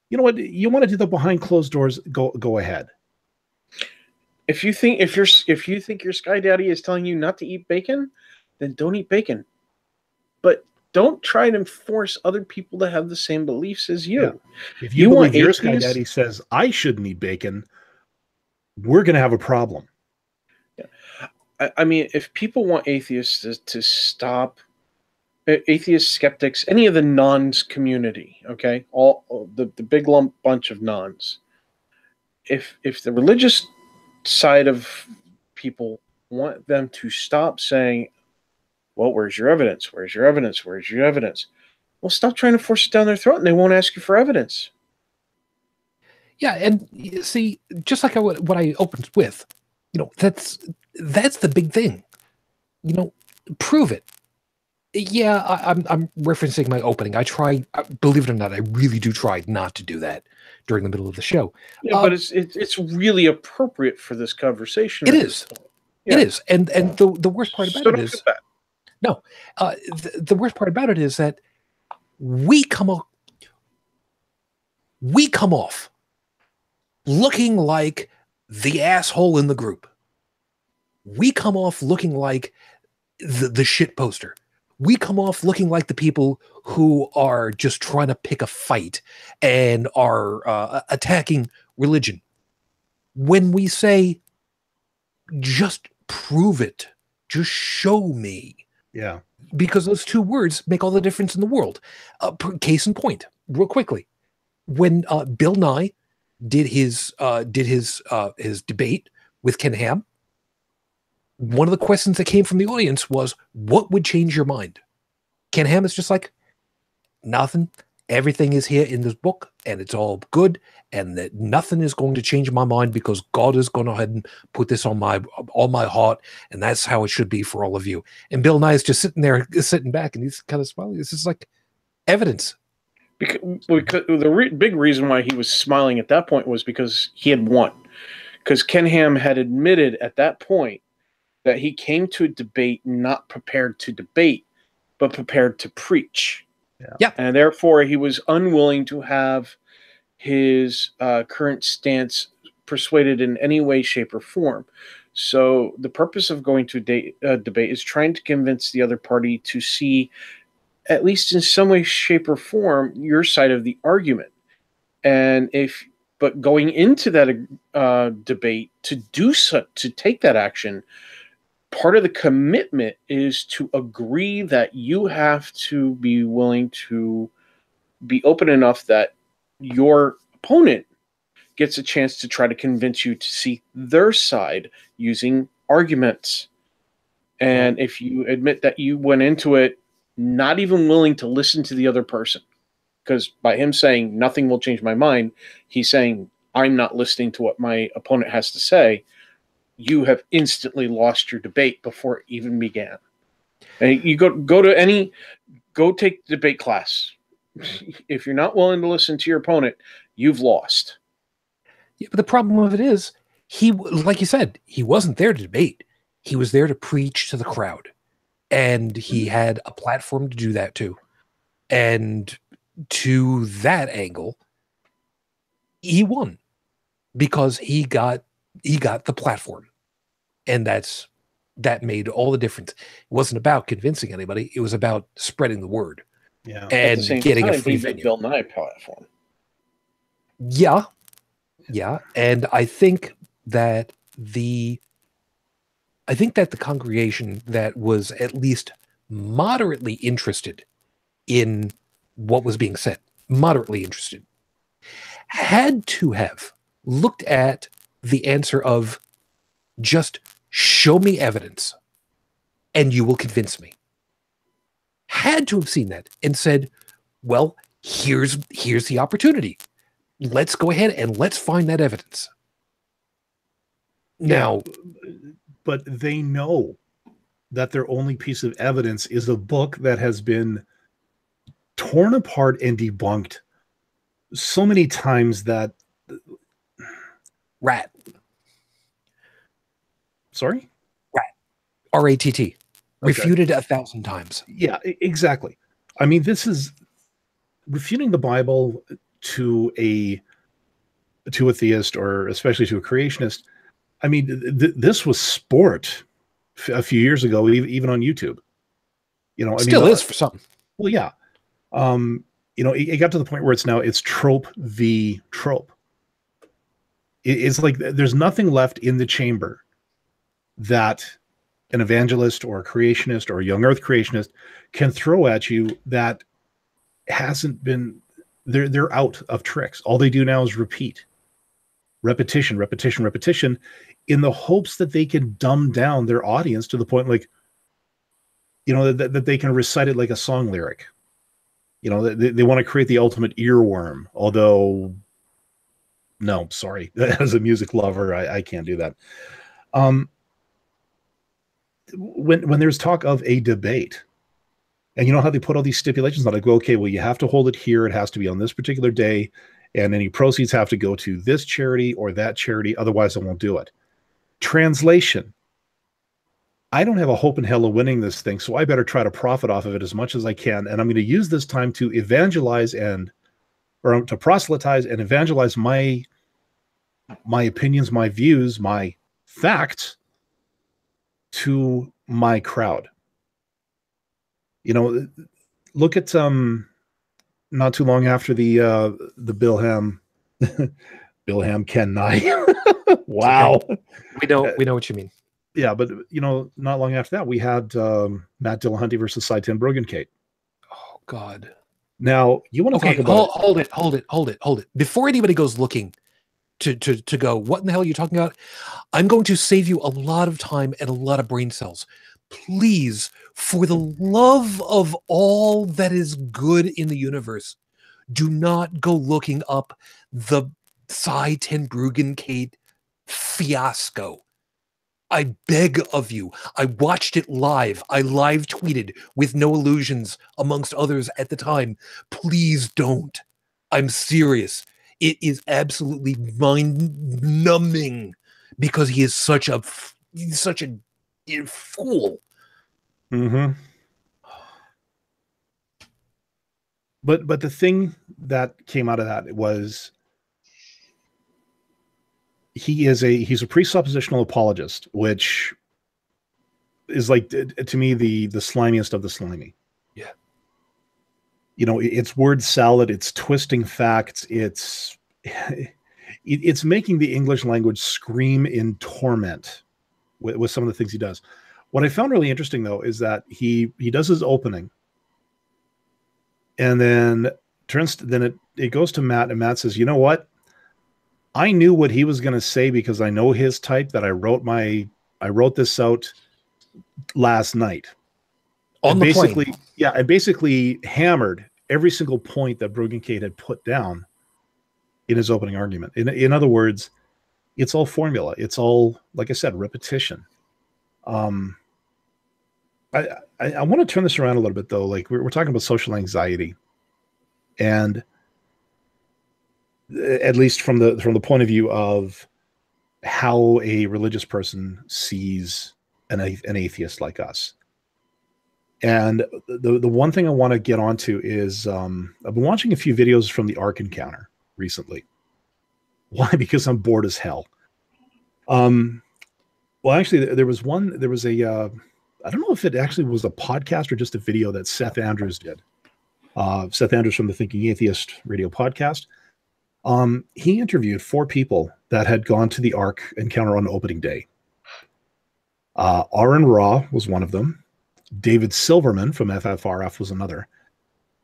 You know what? You want to do the behind closed doors, go ahead. If you think your sky daddy is telling you not to eat bacon, then don't eat bacon. But don't try to force other people to have the same beliefs as you. Yeah. If you believe your sky daddy says I shouldn't eat bacon, we're going to have a problem. Yeah. I mean, if people want atheists to stop, atheist skeptics, any of the nons community, okay, all the big lump bunch of nons, if the religious side of people want them to stop saying, well, where's your evidence? Where's your evidence? Where's your evidence? Well, stop trying to force it down their throat, and they won't ask you for evidence. Yeah, and see, just like what I opened with, you know, that's the big thing. You know, prove it. Yeah, I'm referencing my opening. I try, believe it or not, I really do try not to do that during the middle of the show. Yeah, but it's really appropriate for this conversation. It is. Yeah. It is, and the worst part about it is the worst part about it is that we come off looking like the asshole in the group. We come off looking like the shit poster. We come off looking like the people who are just trying to pick a fight and are attacking religion. When we say, just prove it, just show me. Yeah. Because those two words make all the difference in the world. Case in point, real quickly, when Bill Nye did his debate with Ken Ham, one of the questions that came from the audience was, what would change your mind? Ken Ham is just like, nothing. Everything is here in this book, and it's all good, and that nothing is going to change my mind because God is going to ahead and put this on my heart, and that's how it should be for all of you. And Bill Nye is just sitting back, and he's kind of smiling. This is like evidence. Because the big reason why he was smiling at that point was because he had won. Because Ken Ham had admitted at that point that he came to a debate not prepared to debate, but prepared to preach. Yeah. And therefore, he was unwilling to have his current stance persuaded in any way, shape, or form. So the purpose of going to a debate is trying to convince the other party to see, at least in some way, shape, or form, your side of the argument. But going into that debate to do so, to take that action, part of the commitment is to agree that you have to be willing to be open enough that your opponent gets a chance to try to convince you to see their side using arguments. And if you admit that you went into it not even willing to listen to the other person, because by him saying nothing will change my mind, he's saying I'm not listening to what my opponent has to say, you have instantly lost your debate before it even began. And you go take debate class. If you're not willing to listen to your opponent, you've lost. Yeah, but the problem with it is, like you said, he wasn't there to debate. He was there to preach to the crowd. And he had a platform to do that too. And to that angle, he won because he got the platform. And that made all the difference. It wasn't about convincing anybody. It was about spreading the word. Yeah. At And the same getting time, a free he's venue. Bill Nye platform. Yeah. Yeah. And I think that the congregation that was at least moderately interested in what was being said, moderately interested, had to have looked at the answer of just show me evidence and you will convince me. Had to have seen that and said, well, here's the opportunity. Let's go ahead and let's find that evidence. Now, but they know that their only piece of evidence is a book that has been torn apart and debunked so many times that Rat. Sorry? Rat. R-A-T-T. Refuted 1,000 times. Yeah, exactly. I mean, this is refuting the Bible to a theist, or especially to a creationist. I mean, this was sport a few years ago, even on YouTube. You know, Still is for some. Well, yeah. You know, it got to the point where it's trope v trope. It's like there's nothing left in the chamber that an evangelist or a creationist or a young earth creationist can throw at you that hasn't been, they're out of tricks. All they do now is repetition, in the hopes that they can dumb down their audience to the point, like, you know, that they can recite it like a song lyric. You know, they want to create the ultimate earworm, although, no, sorry, as a music lover, I can't do that. When there's talk of a debate, and you know how they put all these stipulations on, like, well, okay, well, you have to hold it here. It has to be on this particular day, and any proceeds have to go to this charity or that charity. Otherwise, I won't do it. Translation. I don't have a hope in hell of winning this thing, so I better try to profit off of it as much as I can. And I'm going to use this time to evangelize or to proselytize and evangelize my opinions, my views, my facts to my crowd. You know, look at not too long after the Bilham Ken Nye. Wow. We know what you mean. Yeah, but you know, not long after that, we had Matt Dillahunty versus Cy Ten Bruggencate. Oh God. Now you want to talk about hold it. Before anybody goes looking to go, what in the hell are you talking about? I'm going to save you a lot of time and a lot of brain cells. Please, for the love of all that is good in the universe, do not go looking up the Cy Ten Bruggencate fiasco. I beg of you. I watched it live. I live tweeted with no illusions amongst others at the time. Please don't. I'm serious. It is absolutely mind-numbing because he is such a fool. Mm-hmm. But the thing that came out of that was he's a presuppositional apologist, which is, like, to me, the slimiest of the slimy. Yeah. You know, it's word salad, it's twisting facts, it's making the English language scream in torment with some of the things he does. What I found really interesting, though, is that he does his opening, and then it goes to Matt, and Matt says, you know what? I knew what he was going to say because I know his type. That I wrote this out last night. On the basically, plane. yeah, I basically hammered every single point that Brigid had put down in his opening argument. In other words, it's all formula. It's all, like I said, repetition. I want to turn this around a little bit, though. Like we're talking about social anxiety, and at least from the point of view of how a religious person sees an atheist like us. And the one thing I want to get onto is I've been watching a few videos from the Ark Encounter recently. Why? Because I'm bored as hell. Well, actually, there was a I don't know if it actually was a podcast or just a video that Seth Andrews did. Seth Andrews from the Thinking Atheist radio podcast. He interviewed 4 people that had gone to the Ark Encounter on opening day. Aaron Ra was one of them. David Silverman from FFRF was another.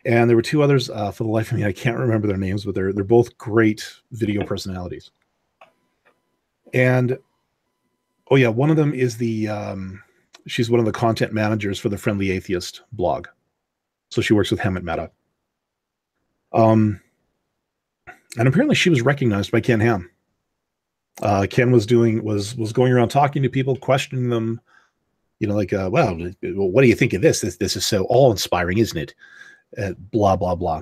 And there were 2 others. For the life of me, I can't remember their names, but they're both great video personalities. And, oh yeah, one of them is she's one of the content managers for the Friendly Atheist blog. So she works with Hemant Mehta. And apparently she was recognized by Ken Ham. Ken was going around talking to people, questioning them, like, well, what do you think of this? This is so awe-inspiring, isn't it? Blah, blah, blah.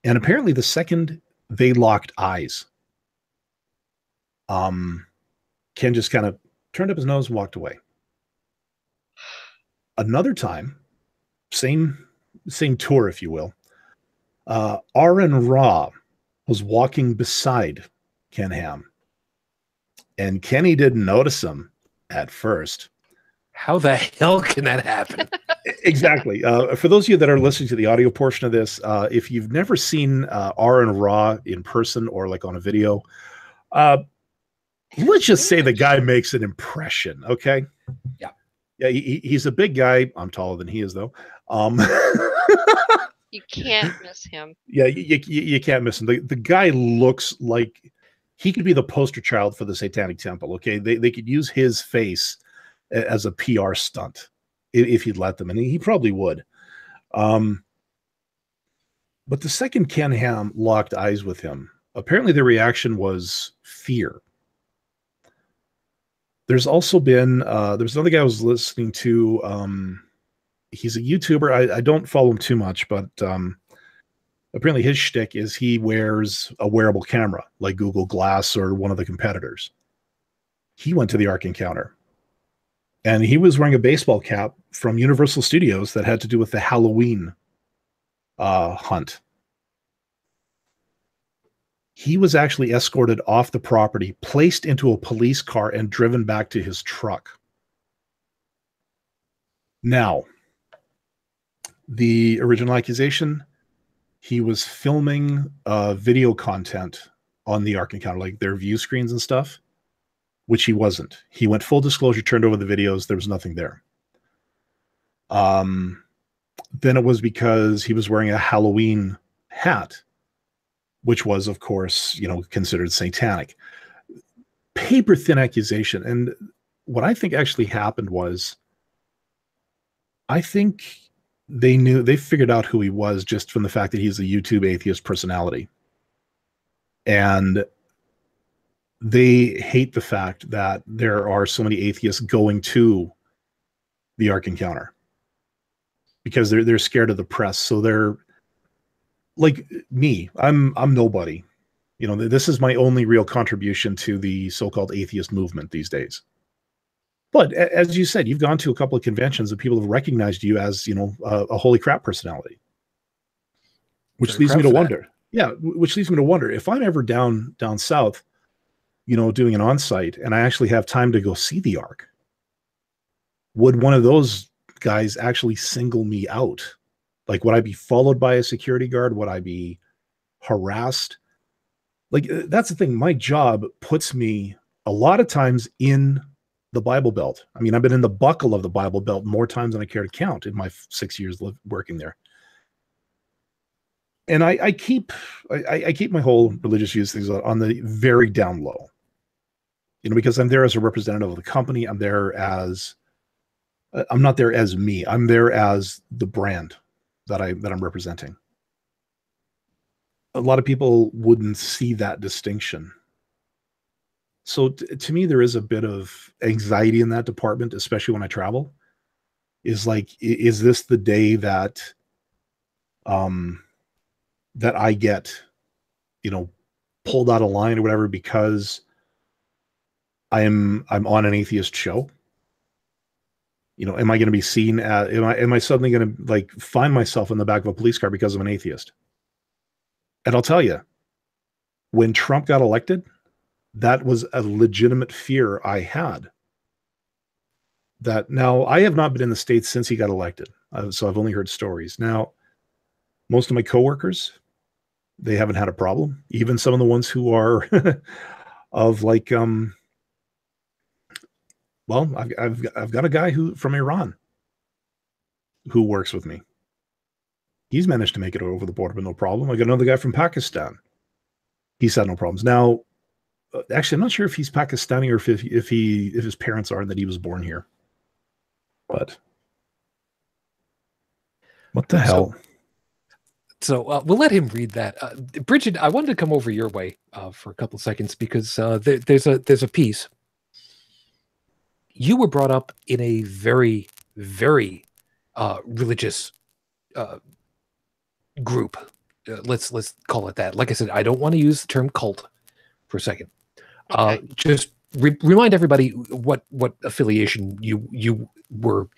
And apparently the second they locked eyes, Ken just kind of turned up his nose and walked away. Another time, same tour, if you will, Aaron Ra was walking beside Ken Ham. And Kenny didn't notice him at first. How the hell can that happen? Exactly. For those of you that are listening to the audio portion of this, if you've never seen Aaron Ra in person or like on a video, let's just say the guy makes an impression. Okay. Yeah. Yeah. He's a big guy. I'm taller than he is, though. You can't miss him. Yeah, you can't miss him. The guy looks like he could be the poster child for the Satanic Temple. Okay, they could use his face as a PR stunt if you'd let them, and he probably would. But the second Ken Ham locked eyes with him, apparently the reaction was fear. There's also been there's another guy I was listening to. He's a YouTuber. I don't follow him too much, but apparently his shtick is he wears a wearable camera like Google Glass or one of the competitors. He went to the Ark Encounter, and he was wearing a baseball cap from Universal Studios that had to do with the Halloween hunt. He was actually escorted off the property, placed into a police car, and driven back to his truck. Now, the original accusation, he was filming video content on the Ark Encounter, like their view screens and stuff, which he wasn't. He went full disclosure, turned over the videos. There was nothing there. Then it was because he was wearing a Halloween hat, which was, of course, considered satanic. Paper thin accusation. And what I think actually happened was, I think they figured out who he was just from the fact that he's a YouTube atheist personality. And they hate the fact that there are so many atheists going to the Ark Encounter because they're scared of the press. So they're like me. I'm nobody. This is my only real contribution to the so-called atheist movement these days. But as you said, you've gone to a couple of conventions and people have recognized you as, a holy crap personality, which leads me to wonder. Yeah, which leads me to wonder if I'm ever down south, doing an on-site, and I actually have time to go see the Ark. Would one of those guys actually single me out? Like, would I be followed by a security guard? Would I be harassed? Like, that's the thing. My job puts me a lot of times in the Bible Belt. I mean, I've been in the buckle of the Bible Belt more times than I care to count in my 6 years working there. And I keep my whole religious views things on the very down low, because I'm there as a representative of the company. I'm not there as me. I'm there as the brand that I'm representing. A lot of people wouldn't see that distinction. So to me, there is a bit of anxiety in that department, especially when I travel. Is this the day that that I get, pulled out of line or whatever because I'm on an atheist show? Am I going to be seen as, am I suddenly going to find myself in the back of a police car because I'm an atheist? And I'll tell you, when Trump got elected, that was a legitimate fear I had. That now I have not been in the States since he got elected. So I've only heard stories. Now, most of my coworkers, they haven't had a problem. Even some of the ones who are of well, I've got a guy from Iran who works with me. He's managed to make it over the border with no problem. I got another guy from Pakistan. He's had no problems. Now, actually, I'm not sure if he's Pakistani or if his parents are and that he was born here. But what the hell? So we'll let him read that. Brigid, I wanted to come over your way for a couple of seconds because there's a piece. You were brought up in a very, very religious group. Let's call it that. Like I said, I don't want to use the term cult for a second. Okay. Just remind everybody what affiliation you were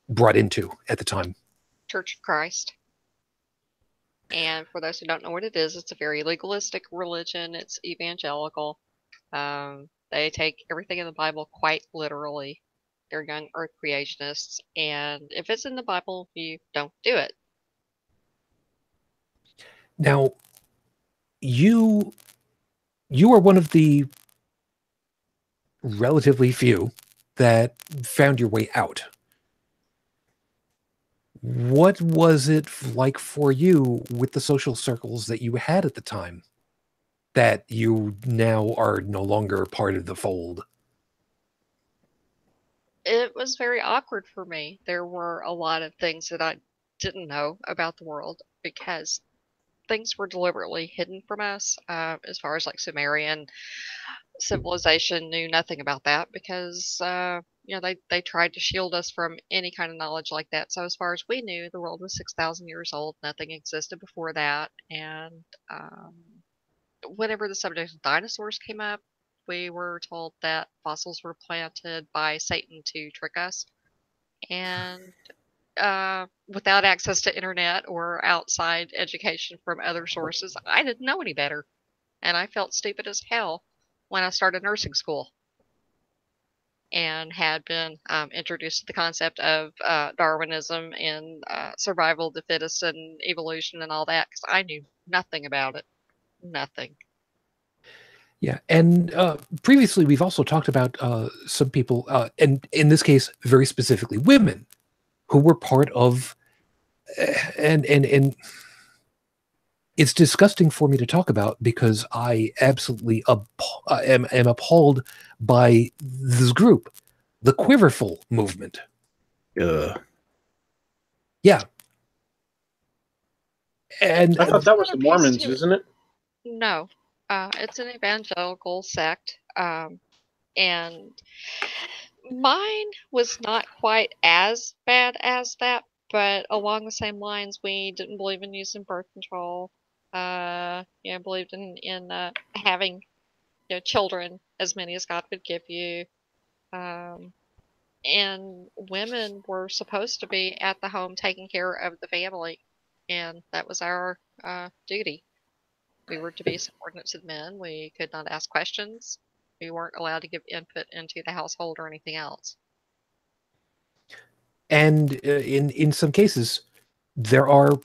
brought into at the time. Church of Christ. And for those who don't know what it is, it's a very legalistic religion. It's evangelical. They take everything in the Bible quite literally. They're young earth creationists. And if it's in the Bible, you don't do it. Now, you are one of the relatively few that found your way out. What was it like for you with the social circles that you had at the time that you now are no longer part of the fold? It was very awkward for me. There were a lot of things that I didn't know about the world because things were deliberately hidden from us. As far as Sumerian civilization, knew nothing about that because they tried to shield us from any kind of knowledge like that. So as far as we knew, the world was 6,000 years old. Nothing existed before that. And whenever the subject of dinosaurs came up, we were told that fossils were planted by Satan to trick us. And without access to internet or outside education from other sources, I didn't know any better. And I felt stupid as hell when I started nursing school and had been introduced to the concept of Darwinism and survival of the fittest and evolution and all that because I knew nothing about it. Nothing. Yeah, and previously we've also talked about some people, and in this case, very specifically women, who were part of, and it's disgusting for me to talk about because I absolutely am appalled by this group, the Quiverful movement. Yeah. And I thought that was the Mormons, isn't it? No. It's an evangelical sect, and mine was not quite as bad as that, but along the same lines, we didn't believe in using birth control. Believed in having children, as many as God would give you, and women were supposed to be at the home taking care of the family, and that was our duty. We were to be subordinate to the men. We could not ask questions. We weren't allowed to give input into the household or anything else. And in some cases, there are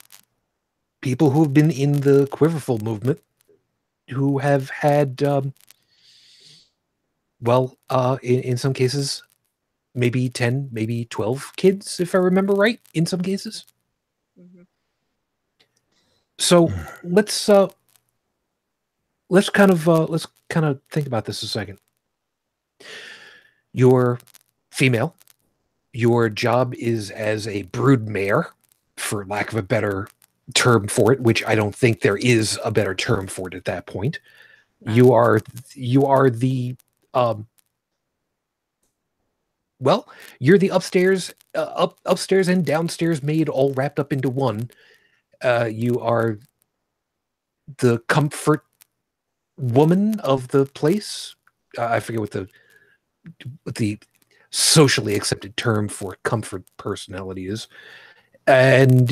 people who have been in the Quiverful movement who have had, in some cases, maybe 10, maybe 12 kids, if I remember right, in some cases. Mm-hmm. So let's kind of think about this a second. You're female. Your job is as a broodmare, for lack of a better term for it, which I don't think there is a better term for it at that point. You are the well, you're the upstairs and downstairs maid all wrapped up into one. You are the comfort woman of the place. I forget what the socially accepted term for comfort personality is. And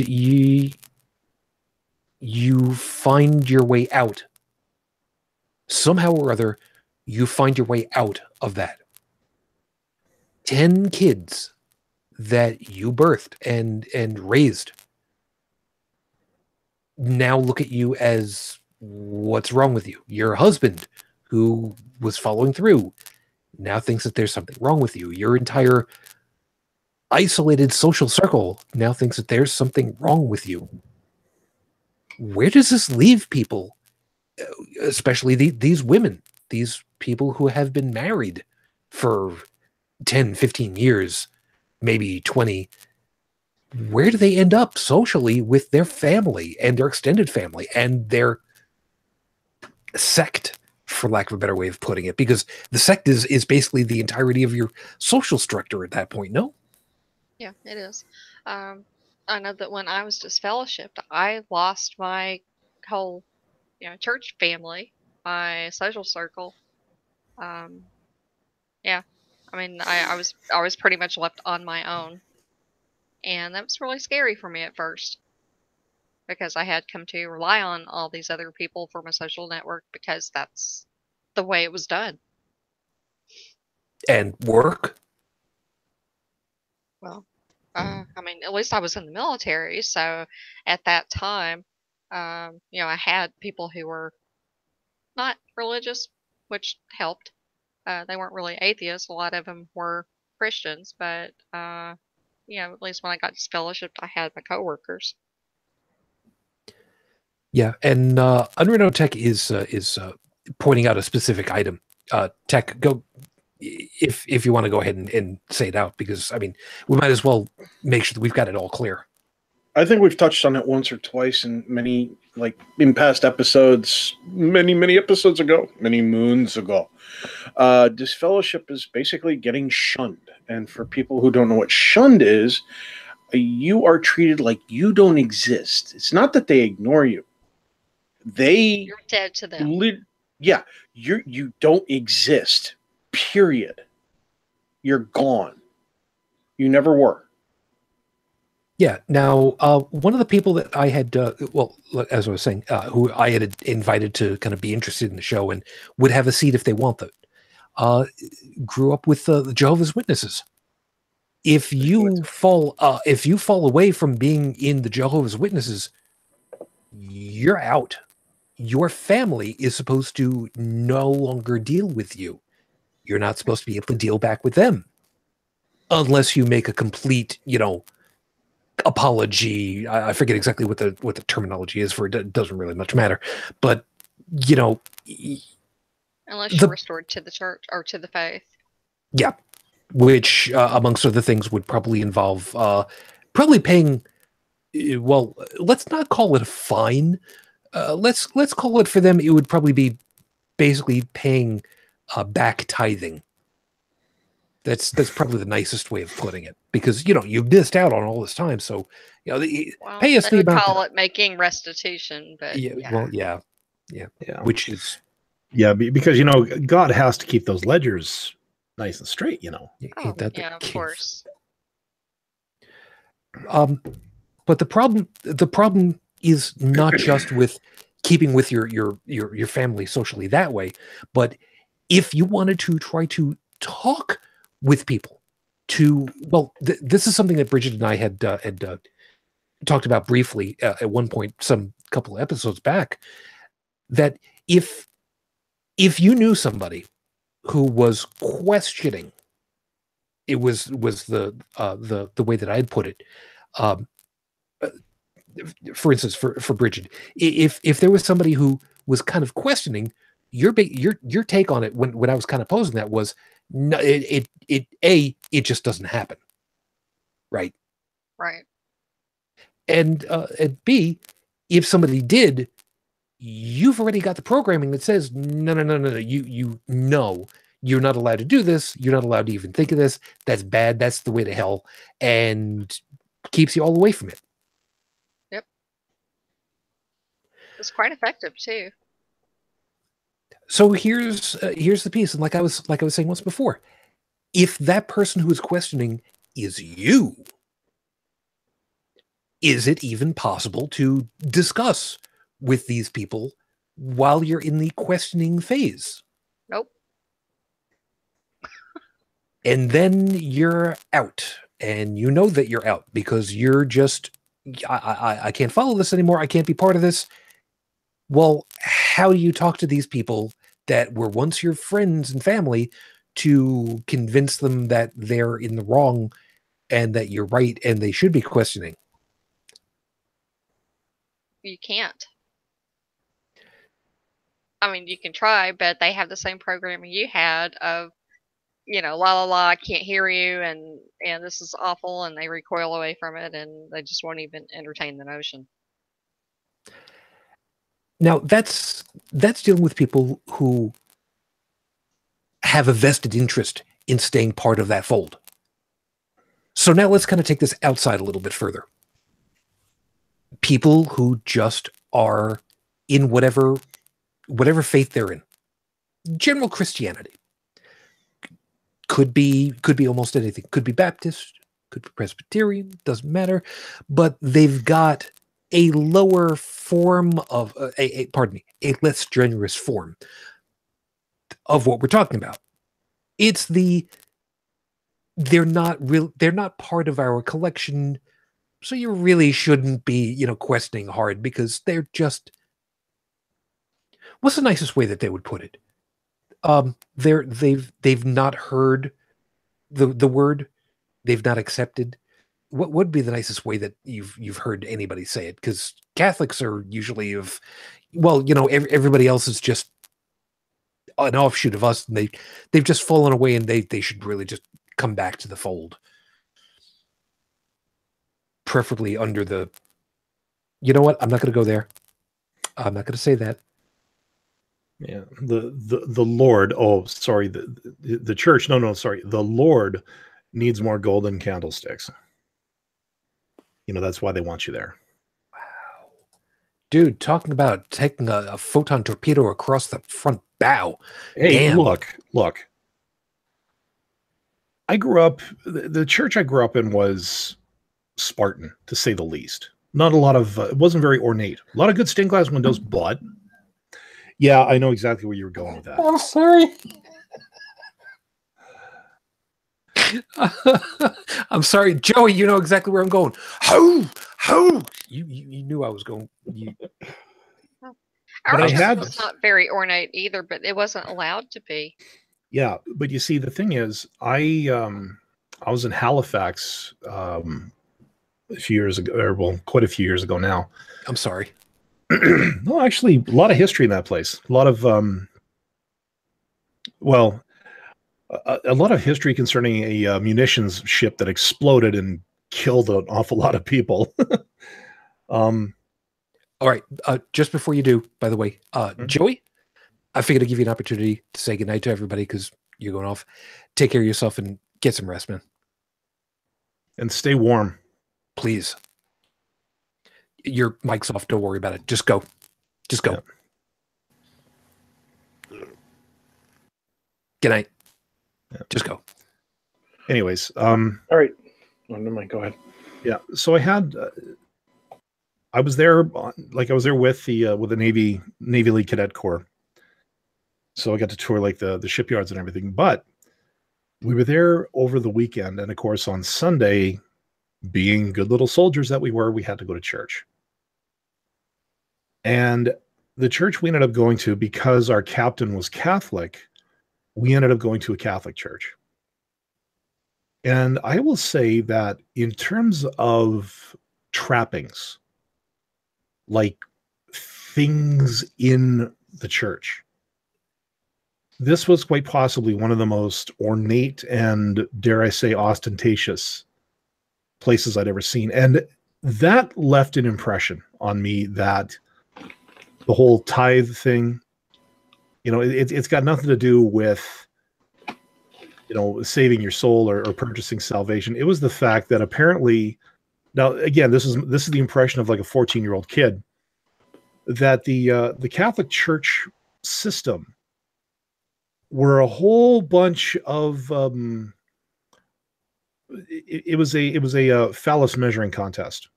you find your way out. Somehow or other, you find your way out of that. 10 kids that you birthed and raised now look at you as, what's wrong with you? Your husband, who was following through, now thinks that there's something wrong with you. Your entire isolated social circle now thinks that there's something wrong with you. Where does this leave people, especially these women, these people who have been married for 10, 15 years, maybe 20? Where do they end up socially with their family and their extended family and their sect, for lack of a better way of putting it? Because the sect is basically the entirety of your social structure at that point, no? Yeah, it is. I know that when I was disfellowshipped, I lost my whole, church family, my social circle. Yeah, I mean, I was pretty much left on my own, and that was really scary for me at first, because I had come to rely on all these other people for my social network because that's the way it was done. And work? Well, I mean, at least I was in the military, so at that time, I had people who were not religious, which helped. They weren't really atheists. A lot of them were Christians, but at least when I got disfellowshipped, I had my coworkers. Yeah, and UnrenownedTech is pointing out a specific item. Tech, go if you want to go ahead and say it out, because I mean, we might as well make sure that we've got it all clear. I think we've touched on it once or twice in past episodes, many episodes ago, many moons ago. Disfellowship is basically getting shunned. And for people who don't know what shunned is, you are treated like you don't exist. It's not that they ignore you. You're dead to them. You don't exist. Period. You're gone. You never were. Yeah. Now, one of the people that I had, as I was saying, who I had invited to kind of be interested in the show and would have a seat if they wanted, grew up with the Jehovah's Witnesses. If you fall away from being in the Jehovah's Witnesses, you're out. Your family is supposed to no longer deal with you. You're not supposed to be able to deal back with them unless you make a complete, apology. I forget exactly what the terminology is for it. It doesn't really much matter. But, unless you're restored to the church or to the faith. Yeah. Which, amongst other things, would probably involve probably paying, let's not call it a fine. Let's call it, for them, it would probably be basically paying back tithing. That's probably the nicest way of putting it, because you've missed out on all this time. So pay us the amount. Call it making restitution, but yeah. Which is because God has to keep those ledgers nice and straight. Of course. But the problem is not just with keeping with your family socially that way, but if you wanted to try to talk with people this is something that Brigid and I had talked about briefly at one point, some couple of episodes back, that if you knew somebody who was questioning, it was the way that I'd put it, for instance, for Brigid, if there was somebody who was kind of questioning your take on it when I was kind of posing that was, no, it just doesn't happen, right? Right. And B, if somebody did, you've already got the programming that says no, you know you're not allowed to do this. You're not allowed to even think of this. That's bad. That's the way to hell, and keeps you all away from it. Yep. It's quite effective too. So here's the piece, and like I was saying once before, if that person who is questioning is you, is it even possible to discuss with these people while you're in the questioning phase? Nope. And then you're out, and you know that you're out because you're just, I can't follow this anymore. I can't be part of this. Well, how do you talk to these people that were once your friends and family to convince them that they're in the wrong and that you're right and they should be questioning? You can't. I mean, you can try, but they have the same programming you had of, la la la, I can't hear you, and this is awful, and they recoil away from it, and they just won't even entertain the notion. Now, that's dealing with people who have a vested interest in staying part of that fold. So now let's kind of take this outside a little bit further. People who just are in whatever faith they're in. General Christianity. Could be almost anything. Could be Baptist, could be Presbyterian, doesn't matter. But they've got a lower form of a less generous form of what we're talking about. It's they're not part of our collection, so you really shouldn't be, questioning hard because they're just, what's the nicest way that they would put it? They've not heard the word, they've not accepted. What would be the nicest way that you've heard anybody say it? Because Catholics are usually everybody else is just an offshoot of us, and they've just fallen away, and they should really just come back to the fold, preferably under the. You know what? I'm not going to go there. I'm not going to say that. Yeah, the Lord. Oh, sorry. The church. No, sorry. The Lord needs more golden candlesticks. That's why they want you there. Wow, dude, talking about taking a photon torpedo across the front bow. Hey, damn. Look. I grew up. The church I grew up in was Spartan, to say the least. Not a lot of. It wasn't very ornate. A lot of good stained glass windows, but. Yeah, I know exactly where you were going with that. I'm sorry. I'm sorry, Joey. You know exactly where I'm going. How? You knew I was going. Our church was not very ornate either, but it wasn't allowed to be. Yeah, but you see, the thing is, I was in Halifax a few years ago, quite a few years ago now. I'm sorry. No, actually, a lot of history in that place. A lot of, a lot of history concerning a munitions ship that exploded and killed an awful lot of people. All right. Just before you do, by the way, Joey, I figured I'd give you an opportunity to say goodnight to everybody because you're going off. Take care of yourself and get some rest, man. And stay warm. Please. Your mic's off. Don't worry about it. Just go. Yeah. Good night. Yeah. Just go. Anyways. All right. Oh, never mind. Go ahead. Yeah. So I was there with the Navy League Cadet Corps. So I got to tour the shipyards and everything, but we were there over the weekend. And of course on Sunday, being good little soldiers that we were, we had to go to church. And the church we ended up going to, because our captain was Catholic, we ended up going to a Catholic church. And I will say that in terms of trappings, like things in the church. This was quite possibly one of the most ornate and, dare I say, ostentatious places I'd ever seen. And that left an impression on me that the whole tithe thing, you know, it's got nothing to do with, you know, saving your soul or purchasing salvation. It was the fact that apparently, now again, this is the impression of like a 14-year-old kid, that the Catholic Church system were a whole bunch of it was a phallus measuring contest.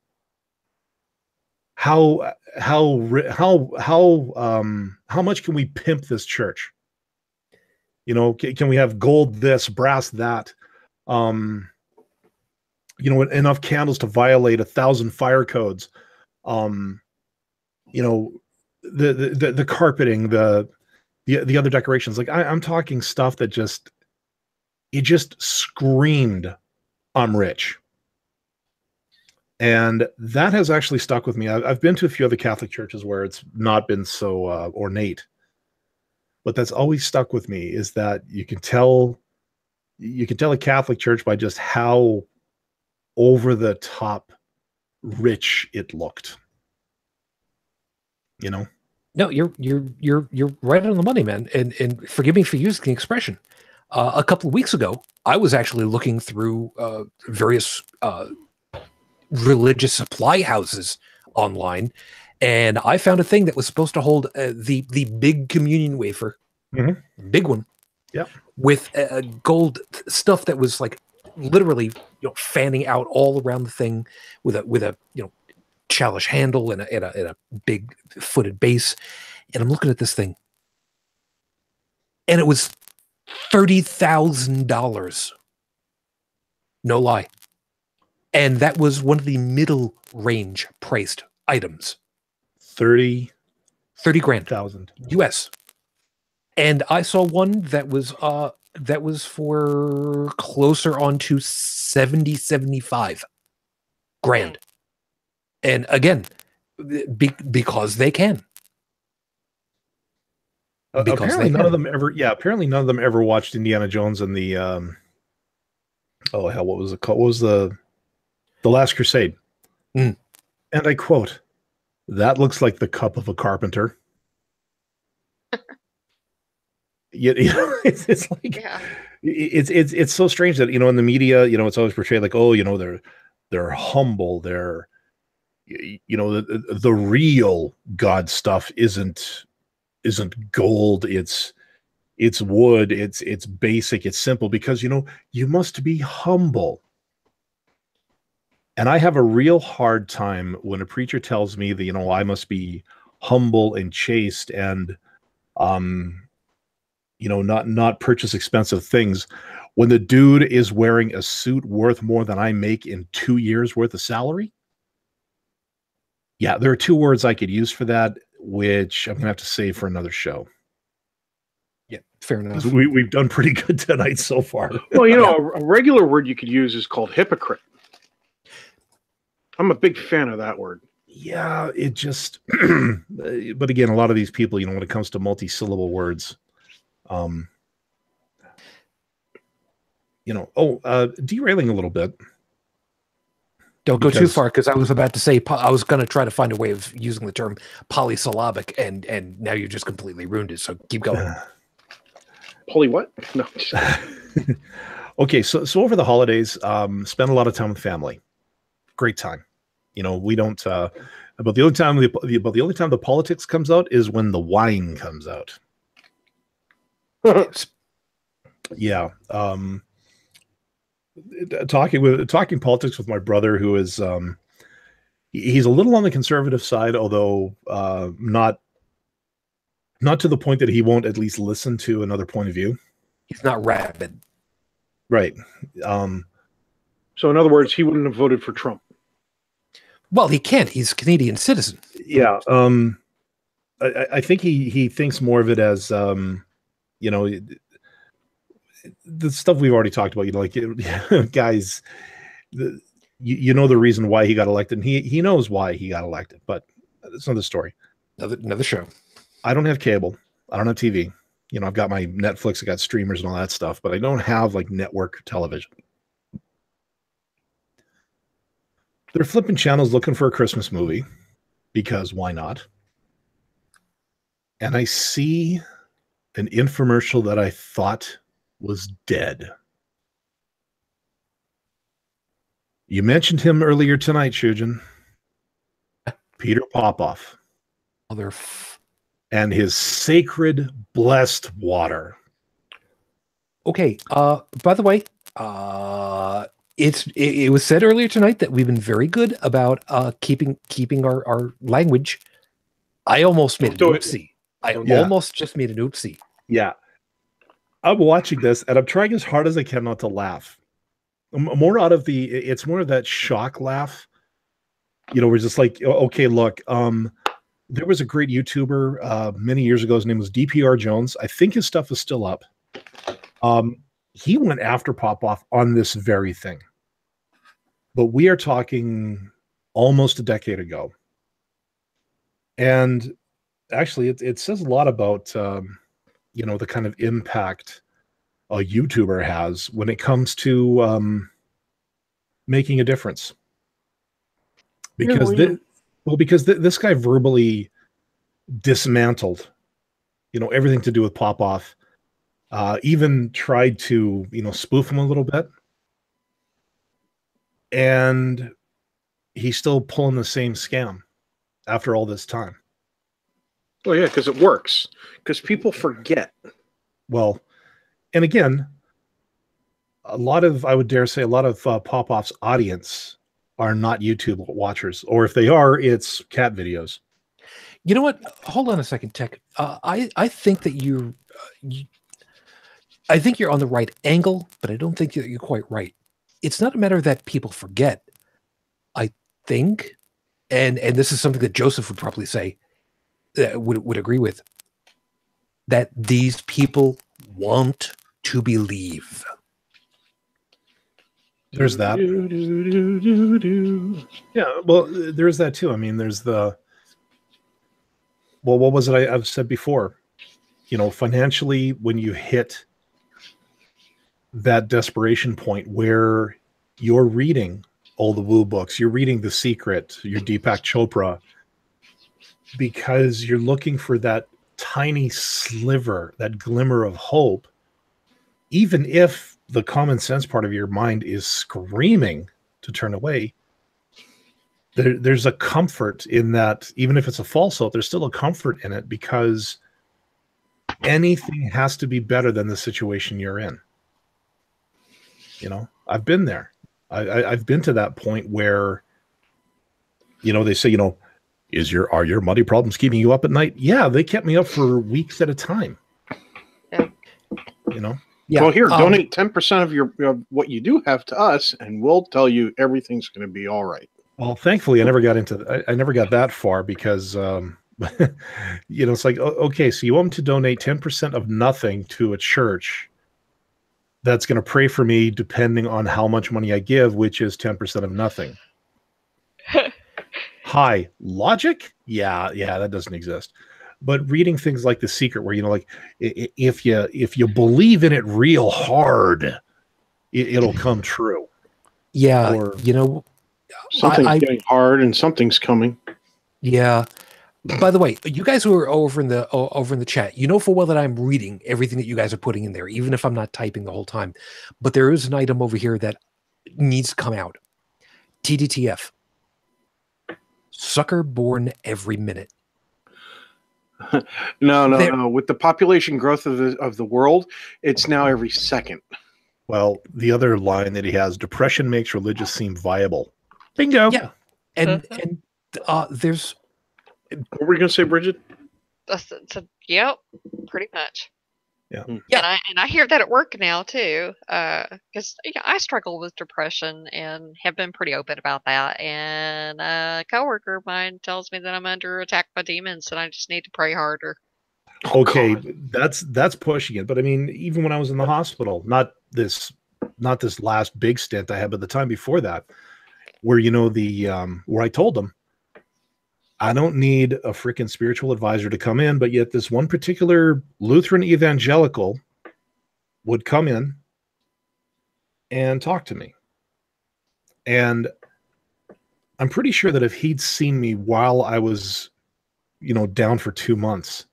How much can we pimp this church? You know, can we have gold this, brass that? You know, enough candles to violate 1,000 fire codes. You know, the carpeting, the other decorations. Like I'm talking stuff that just screamed, I'm rich. And that has actually stuck with me. I've been to a few other Catholic churches where it's not been so ornate, but that's always stuck with me, is that you can tell a Catholic church by just how over the top rich it looked. You know? No, you're right on the money, man. And forgive me for using the expression. A couple of weeks ago, I was actually looking through various religious supply houses online, and I found a thing that was supposed to hold the big communion wafer, big one, with gold stuff that was like literally, you know, fanning out all around the thing with a you know, chalice handle and a big footed base. And I'm looking at this thing, and it was $30,000. No lie. And that was one of the middle range priced items. 30 grand. Thousand US. And I saw one that was for closer on to 75 grand. And again, because they can. Apparently none of them ever watched Indiana Jones and the oh hell, what was it called? What was the Last Crusade? And I quote, "That looks like the cup of a carpenter." You know, it's like, it's so strange that, you know, in the media, you know, it's always portrayed like, oh, you know, they're humble, they're, you know, the real God stuff isn't gold, it's wood, it's basic, it's simple, because, you know, you must be humble. And I have a real hard time when a preacher tells me that, you know, I must be humble and chaste and you know, not purchase expensive things, when the dude is wearing a suit worth more than I make in 2 years worth of salary. Yeah, there are two words I could use for that, which I'm gonna have to save for another show. Yeah, fair enough. We've done pretty good tonight so far. Well, you know, a regular word you could use is called hypocrite. I'm a big fan of that word. Yeah, it just, but again, a lot of these people, you know, when it comes to multi-syllable words, you know, derailing a now bit. Don't go too far, because I was about to say, I was going to try to find a way of using the term polysyllabic, and now you just completely ruined it. So keep going. Poly what? No. Okay, so over the holidays, spend a lot of time with family. Great time. You know, we don't. About the only time the politics comes out is when the wine comes out. Yeah. Talking politics with my brother, who is he's a little on the conservative side, although not to the point that he won't at least listen to another point of view. He's not rabid. Right. So in other words, he wouldn't have voted for Trump. Well, he can't. He's a Canadian citizen. Yeah. I think he thinks more of it as, you know, the stuff we've already talked about. You know, like, guys, you know the reason why he got elected, and he knows why he got elected. But That's another story. Another show. I don't have cable. I don't have TV. You know, I've got my Netflix, I got streamers and all that stuff, but I don't have like network television. They're flipping channels looking for a Christmas movie because why not? And I see an infomercial that I thought was dead. You mentioned him earlier tonight, Shujin. Peter Popoff. And his sacred blessed water. Okay. By the way, it was said earlier tonight that we've been very good about keeping our language. I almost made an oopsie. Almost just made an oopsie. Yeah. I'm watching this and I'm trying as hard as I can not to laugh. It's more of that shock laugh. You know, we're just like, okay, look, there was a great YouTuber many years ago. His name was DPR Jones. I think his stuff is still up. He went after Popoff on this very thing. But we are talking almost a decade ago. And actually, it says a lot about, you know, the kind of impact a YouTuber has when it comes to making a difference. Because this guy verbally dismantled, you know, everything to do with Popoff. Even tried to, you know, spoof him a little bit. And he's still pulling the same scam after all this time. Oh, yeah, because it works. Because people forget. Well, and again, I would dare say a lot of Popoff's audience are not YouTube watchers. Or if they are, it's cat videos. You know what? Hold on a second, Tech. I think that I think you're on the right angle, but I don't think that you're quite right. It's not a matter that people forget. I think, and this is something that Joseph would probably say, would agree with, that these people want to believe. There's that. Yeah, well, there's that too. I mean, there's what was it I've said before? You know, financially, when you hit that desperation point where you're reading all the woo books, you're reading The Secret, your Deepak Chopra, because you're looking for that tiny sliver, that glimmer of hope, even if the common sense part of your mind is screaming to turn away, there's a comfort in that. Even if it's a false hope, there's still a comfort in it, because anything has to be better than the situation you're in. You know, I've been there. I've been to that point where, you know, they say, you know, are your money problems keeping you up at night? Yeah, they kept me up for weeks at a time. Yeah. You know? Yeah. Well, here, donate 10% of what you do have to us, and we'll tell you everything's going to be all right. Well, thankfully, I never got that far, because, you know, it's like, okay, so you want me to donate 10% of nothing to a church that's going to pray for me depending on how much money I give, which is 10% of nothing. Hi, logic? Yeah, that doesn't exist. But reading things like The Secret, where, you know, like, if you believe in it real hard, it'll come true. Yeah, or, you know, something's getting hard and something's coming. Yeah. By the way, you guys who are over in the chat, you know full well that I'm reading everything that you guys are putting in there, even if I'm not typing the whole time. But there is an item over here that needs to come out. TDTF. Sucker born every minute. No. With the population growth of the world, it's now every second. Well, the other line that he has: depression makes religious seem viable. Bingo. Yeah, and there's. What were you going to say, Brigid? Yep, pretty much. Yeah. And I hear that at work now too, because I struggle with depression and have been pretty open about that. And a coworker of mine tells me that I'm under attack by demons and I just need to pray harder. Okay, that's pushing it. But I mean, even when I was in the hospital, not this last big stint I had, but the time before that, where, you know, where I told them, I don't need a freaking spiritual advisor to come in, but yet this one particular Lutheran evangelical would come in and talk to me. And I'm pretty sure that if he'd seen me while I was, down for 2 months,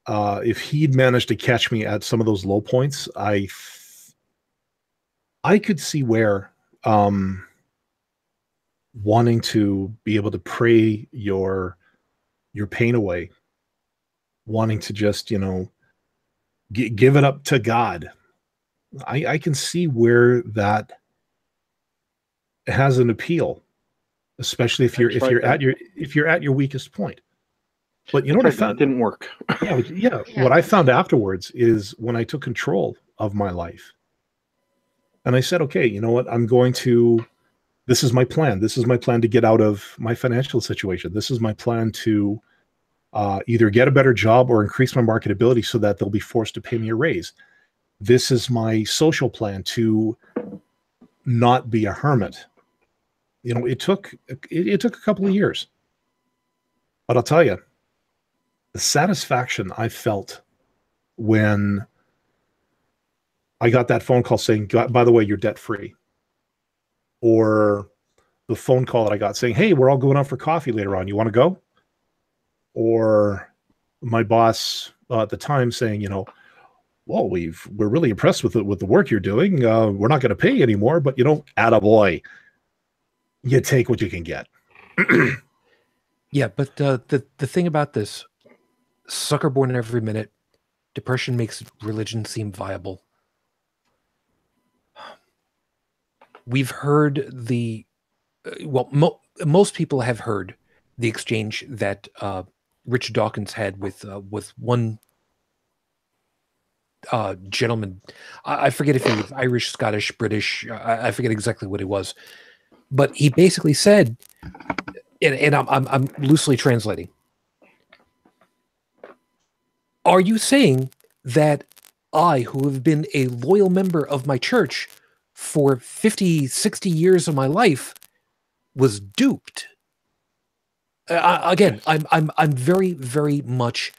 if he'd managed to catch me at some of those low points, I could see where wanting to be able to pray your pain away, wanting to just, give it up to God. I can see where that has an appeal, especially if you're at your weakest point. But you know what I found? It didn't work. Yeah. What I found afterwards is when I took control of my life and I said, okay, you know what? This is my plan. This is my plan to get out of my financial situation. This is my plan to either get a better job or increase my marketability so that they'll be forced to pay me a raise. This is my social plan to not be a hermit. It took a couple of years, but I'll tell you, the satisfaction I felt when I got that phone call saying, by the way, you're debt free, or the phone call that I got saying, hey, we're all going out for coffee later on. You want to go? Or my boss at the time saying, well, we're really impressed with the work you're doing. We're not going to pay you anymore, but attaboy, you take what you can get. Yeah, but the thing about this, sucker born every minute, depression makes religion seem viable. We've heard most people have heard the exchange that Richard Dawkins had with one gentleman. I forget if he was Irish, Scottish, British. I forget exactly what it was, but he basically said, and I'm loosely translating, are you saying that I, who have been a loyal member of my church for 50, 60 years of my life, was duped? Again, I'm very, very much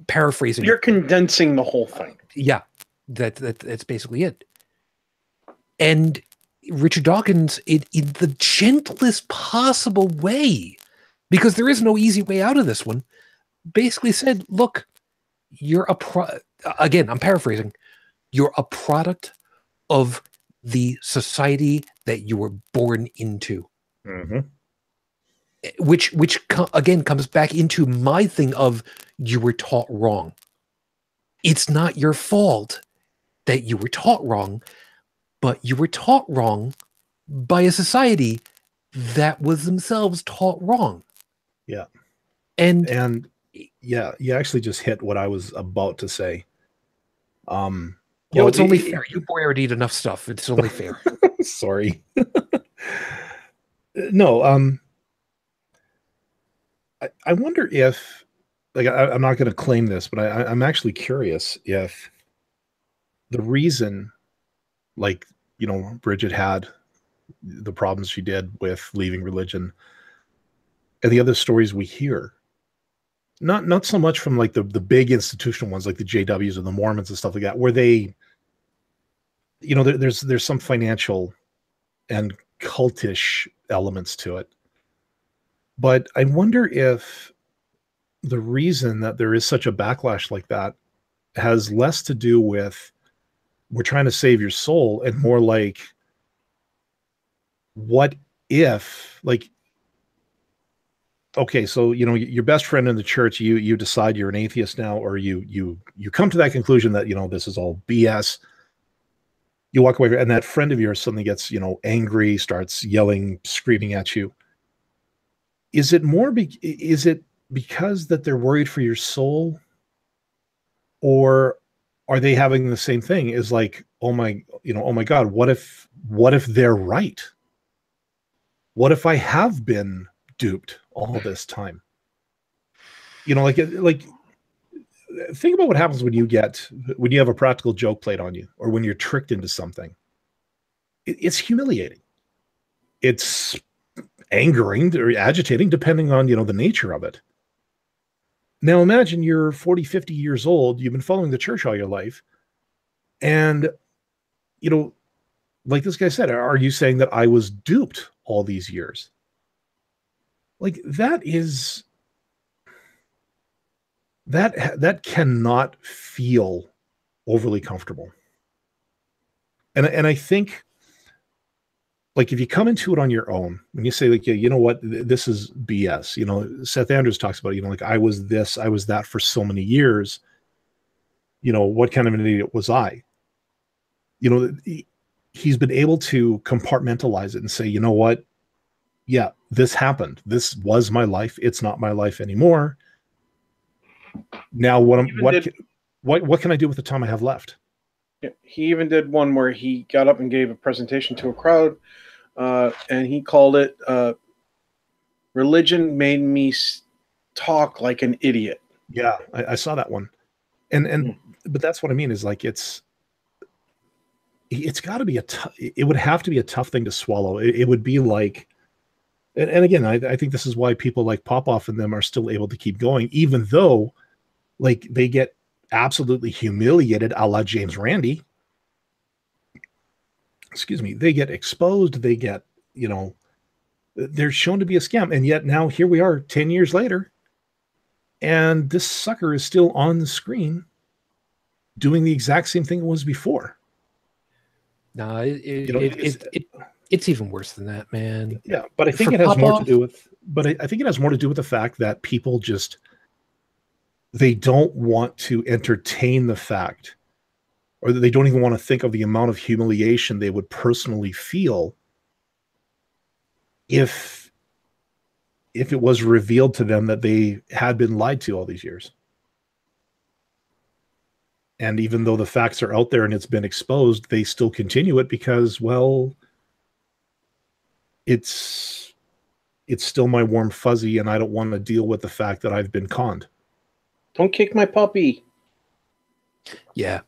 paraphrasing. You're condensing the whole thing. Yeah, that's basically it. And Richard Dawkins, in the gentlest possible way, because there is no easy way out of this one, basically said, look, you're again, I'm paraphrasing, you're a product of the society that you were born into. Mm-hmm. Which again comes back into my thing of you were taught wrong. It's not your fault that you were taught wrong, but you were taught wrong by a society that was themselves taught wrong. Yeah. And yeah, you actually just hit what I was about to say. It's only fair. You already eat enough stuff. It's only fair. Sorry. No, I wonder if, like, I'm not going to claim this, but I'm actually curious if the reason, like, Brigid had the problems she did with leaving religion and the other stories we hear, not so much from like the big institutional ones, like the JWs or the Mormons and stuff like that, where they, there's some financial and cultish elements to it. But I wonder if the reason that there is such a backlash like that has less to do with we're trying to save your soul and more like, what if, like, okay, so, your best friend in the church, you decide you're an atheist now, or you come to that conclusion that, this is all BS. You walk away, and that friend of yours suddenly gets, angry, starts yelling, screaming at you. Is it because that they're worried for your soul, or are they having the same thing? Is like, oh my God, what if they're right? What if I have been duped all this time? Like think about what happens when you have a practical joke played on you, or when you're tricked into something. It's humiliating. It's angering or agitating, depending on, the nature of it. Now imagine you're 40, 50 years old, you've been following the church all your life, and, like this guy said, are you saying that I was duped all these years? Like, that cannot feel overly comfortable. And I think, like, if you come into it on your own, when you say, like, yeah, you know what, this is BS. Seth Andrews talks about, like, I was this, I was that for so many years. What kind of an idiot was I? He's been able to compartmentalize it and say, you know what? Yeah, this happened. This was my life. It's not my life anymore. Now, what can I do with the time I have left? Yeah, he even did one where he got up and gave a presentation to a crowd, and he called it "Religion Made Me Talk Like an Idiot." Yeah, I saw that one, but that's what I mean is, like, it's got to be it would have to be a tough thing to swallow. It would be like, and again, I think this is why people like Popoff and them are still able to keep going, even though, like, they get absolutely humiliated, a la James Randi. Excuse me. They get exposed. They get, they're shown to be a scam. And yet now here we are 10 years later, and this sucker is still on the screen doing the exact same thing it was before. No, it's even worse than that, man. Yeah, but I think it has more to do with. But I think it has more to do with the fact that people just, they don't want to entertain the fact, or they don't even want to think of the amount of humiliation they would personally feel if it was revealed to them that they had been lied to all these years. And even though the facts are out there and it's been exposed, they still continue it because, well, it's still my warm fuzzy, and I don't want to deal with the fact that I've been conned. Don't kick my puppy. Yeah.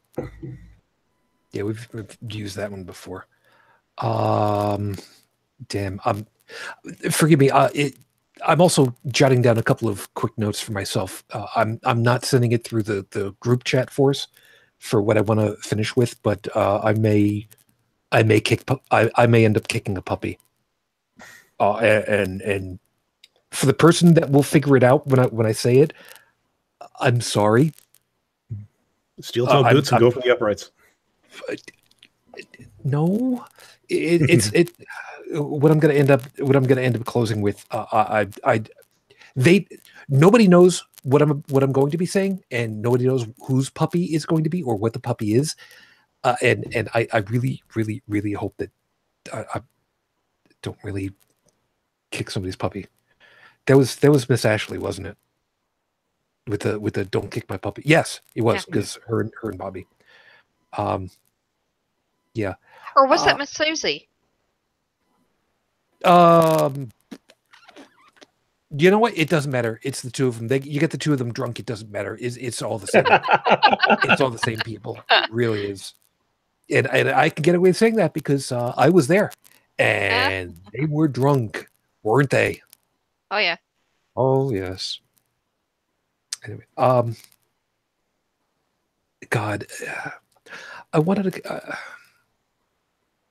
Yeah, we've used that one before. Damn. Forgive me. I'm also jotting down a couple of quick notes for myself. I'm not sending it through the group chat for us for what I want to finish with, but I may end up kicking a puppy. And for the person that will figure it out when I say it, I'm sorry. Steel toe boots and go for the uprights. No, it's what I'm going to end up closing with. Nobody knows what I'm going to be saying, and nobody knows whose puppy is going to be or what the puppy is. And I really, really, really hope that I don't really kick somebody's puppy. That was Miss Ashley, wasn't it? With the don't kick my puppy. Yes, it was, because her and Bobby. Yeah. Or was that Miss Susie? You know what? It doesn't matter. It's the two of them. You get the two of them drunk. It doesn't matter. It's all the same. It's all the same people. It really is. And I can get away with saying that because I was there, and they were drunk, weren't they? Oh yeah. Oh yes. Anyway, God, I wanted to.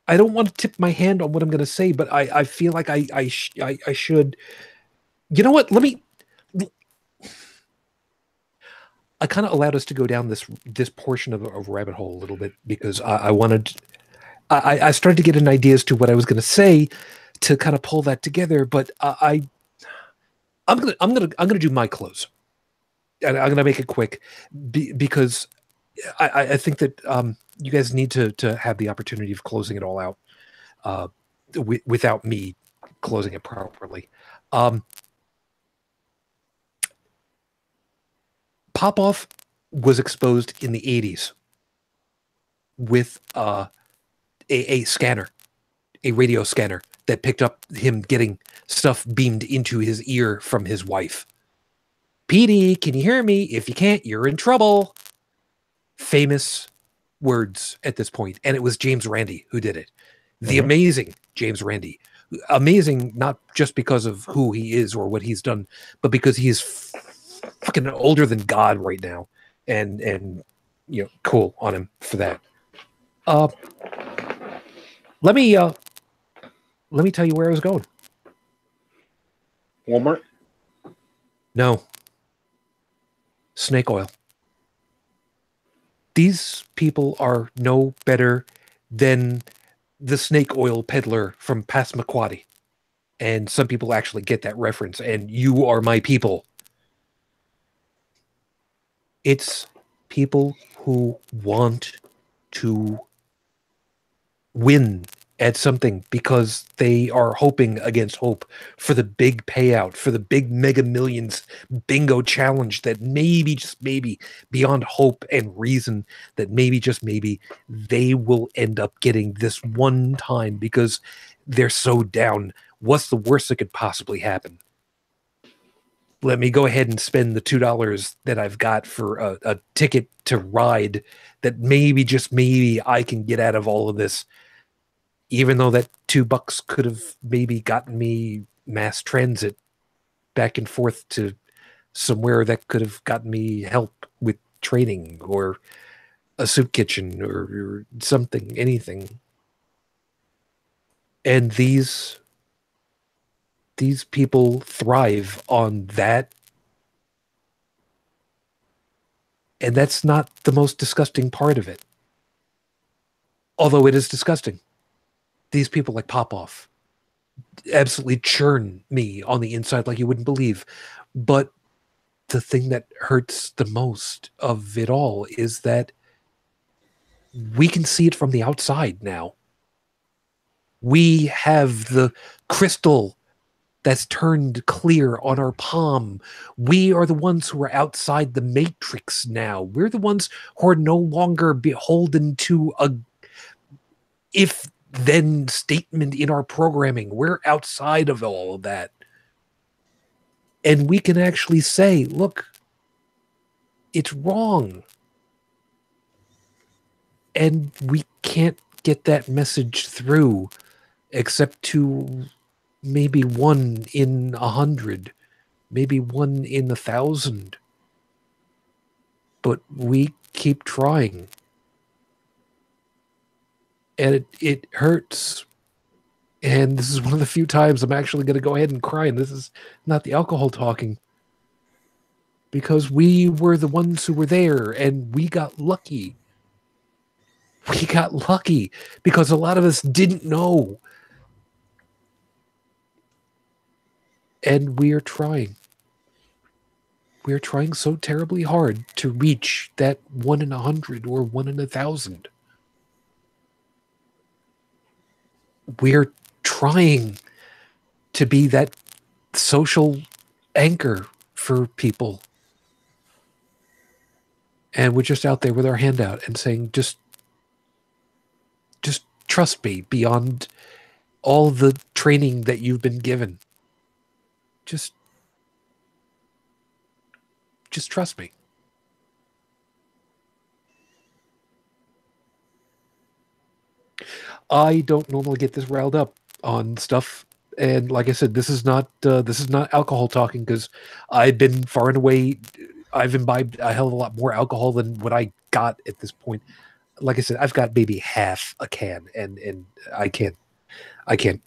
I don't want to tip my hand on what I'm going to say, but I feel like I should. You know what? I kind of allowed us to go down this portion of a rabbit hole a little bit because I I started to get an idea as to what I was going to say to kind of pull that together, but I'm gonna do my close, and I'm gonna make it quick because I think that you guys need to have the opportunity of closing it all out without me closing it properly. Popoff was exposed in the 80s with a scanner, a radio scanner that picked up him getting stuff beamed into his ear from his wife. Petey, can you hear me? If you can't, you're in trouble. Famous words at this point. And it was James Randi who did it. The amazing James Randi, amazing, not just because of who he is or what he's done, but because he is fucking older than God right now, and you know, cool on him for that. Let me tell you where I was going. Walmart? No. Snake oil. These people are no better than the snake oil peddler from Passamaquoddy. And some people actually get that reference, and you are my people. It's people who want to win at something because they are hoping against hope for the big payout, for the big Mega Millions bingo challenge that maybe, just maybe, beyond hope and reason, that maybe, just maybe, they will end up getting this one time because they're so down. What's the worst that could possibly happen? Let me go ahead and spend the $2 that I've got for a ticket to ride that maybe, just maybe, I can get out of all of this. Even though that $2 could have maybe gotten me mass transit back and forth to somewhere that could have gotten me help with training or a soup kitchen or something, anything. And these people thrive on that. And that's not the most disgusting part of it. Although it is disgusting. These people like Popoff absolutely churn me on the inside like you wouldn't believe. But the thing that hurts the most of it all is that we can see it from the outside now. We have the crystal that's turned clear on our palm. We are the ones who are outside the matrix now. We're the ones who are no longer beholden to a if-then statement in our programming. We're outside of all of that. And we can actually say, look, it's wrong. And we can't get that message through except to maybe 1 in 100, maybe 1 in 1,000. But we keep trying. And it hurts. And this is one of the few times I'm actually going to go ahead and cry. And this is not the alcohol talking. Because we were the ones who were there and we got lucky. We got lucky because a lot of us didn't know. And we are trying. We are trying so terribly hard to reach that 1 in 100 or 1 in 1,000. We're trying to be that social anchor for people. And we're just out there with our hand out and saying, just trust me beyond all the training that you've been given. Just trust me. I don't normally get this riled up on stuff, and like I said, this is not alcohol talking because I've been far and away. I've imbibed a hell of a lot more alcohol than what I got at this point. Like I said, I've got maybe half a can, and I can't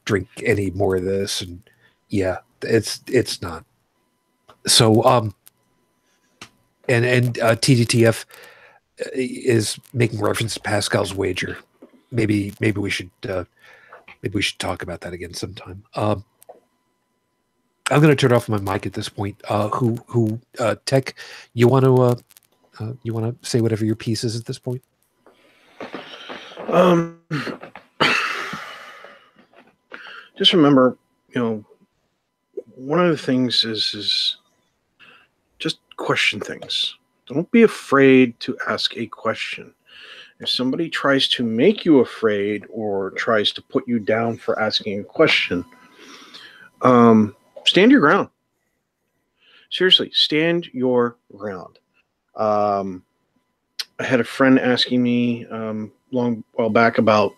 drink any more of this. And yeah, it's not. So and TGTF is making reference to Pascal's wager. Maybe we should talk about that again sometime. I'm going to turn off my mic at this point. Tech, you want to say whatever your piece is at this point? Just remember, one of the things is just question things. Don't be afraid to ask a question. If somebody tries to make you afraid or tries to put you down for asking a question, stand your ground. Seriously, stand your ground. I had a friend asking me long while back about,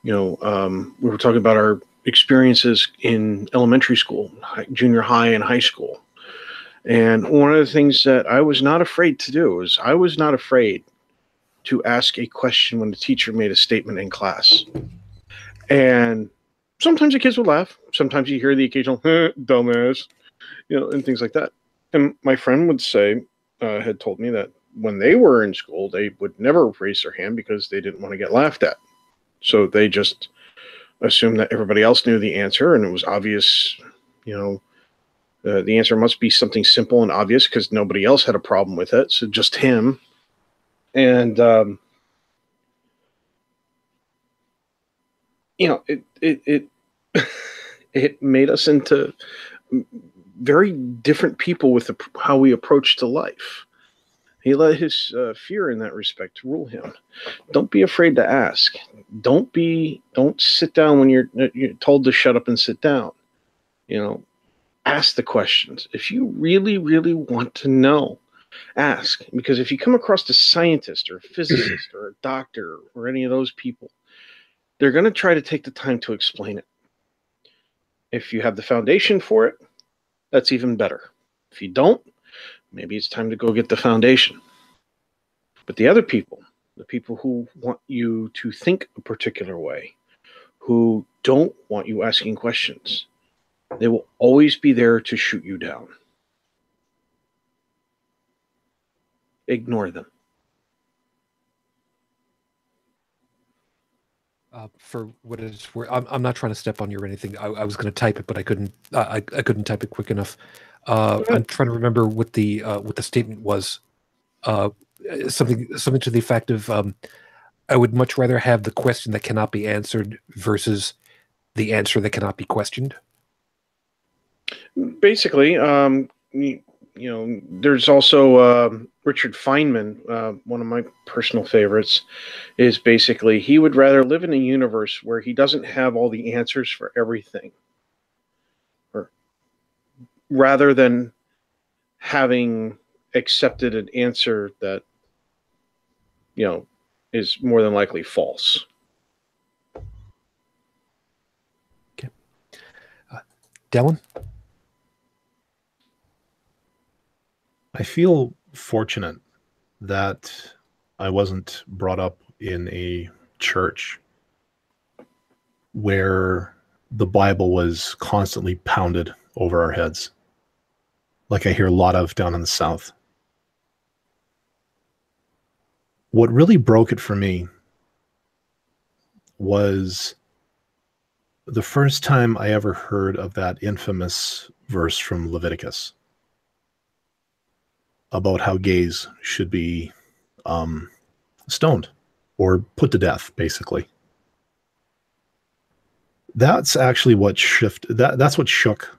we were talking about our experiences in elementary school, junior high, and high school. And one of the things that I was not afraid to do is I was not afraid to ask a question when the teacher made a statement in class. And sometimes the kids would laugh. Sometimes you hear the occasional dumbass, and things like that. And my friend would say, had told me that when they were in school, they would never raise their hand because they didn't want to get laughed at. So they just assumed that everybody else knew the answer, and it was obvious, the answer must be something simple and obvious because nobody else had a problem with it. So just him. And, it it made us into very different people with how we approach to life. He let his fear in that respect rule him. Don't be afraid to ask. Don't sit down when you're told to shut up and sit down. Ask the questions. If you really, really want to know, ask. Because if you come across a scientist or a physicist or a doctor or any of those people, they're going to try to take the time to explain it. If you have the foundation for it, that's even better. If you don't, maybe it's time to go get the foundation. But the other people, the people who want you to think a particular way, who don't want you asking questions, they will always be there to shoot you down. Ignore them. For what it is, I'm not trying to step on you or anything. I was going to type it, but I couldn't. I couldn't type it quick enough. I'm trying to remember what the statement was. Something to the effect of, I would much rather have the question that cannot be answered versus the answer that cannot be questioned. Basically, there's also Richard Feynman, one of my personal favorites, is basically he would rather live in a universe where he doesn't have all the answers for everything, or rather than having accepted an answer that, is more than likely false. Okay. Dalan? I feel fortunate that I wasn't brought up in a church where the Bible was constantly pounded over our heads, like I hear a lot of down in the South. What really broke it for me was the first time I ever heard of that infamous verse from Leviticus about how gays should be stoned or put to death, basically. That's actually what that's what shook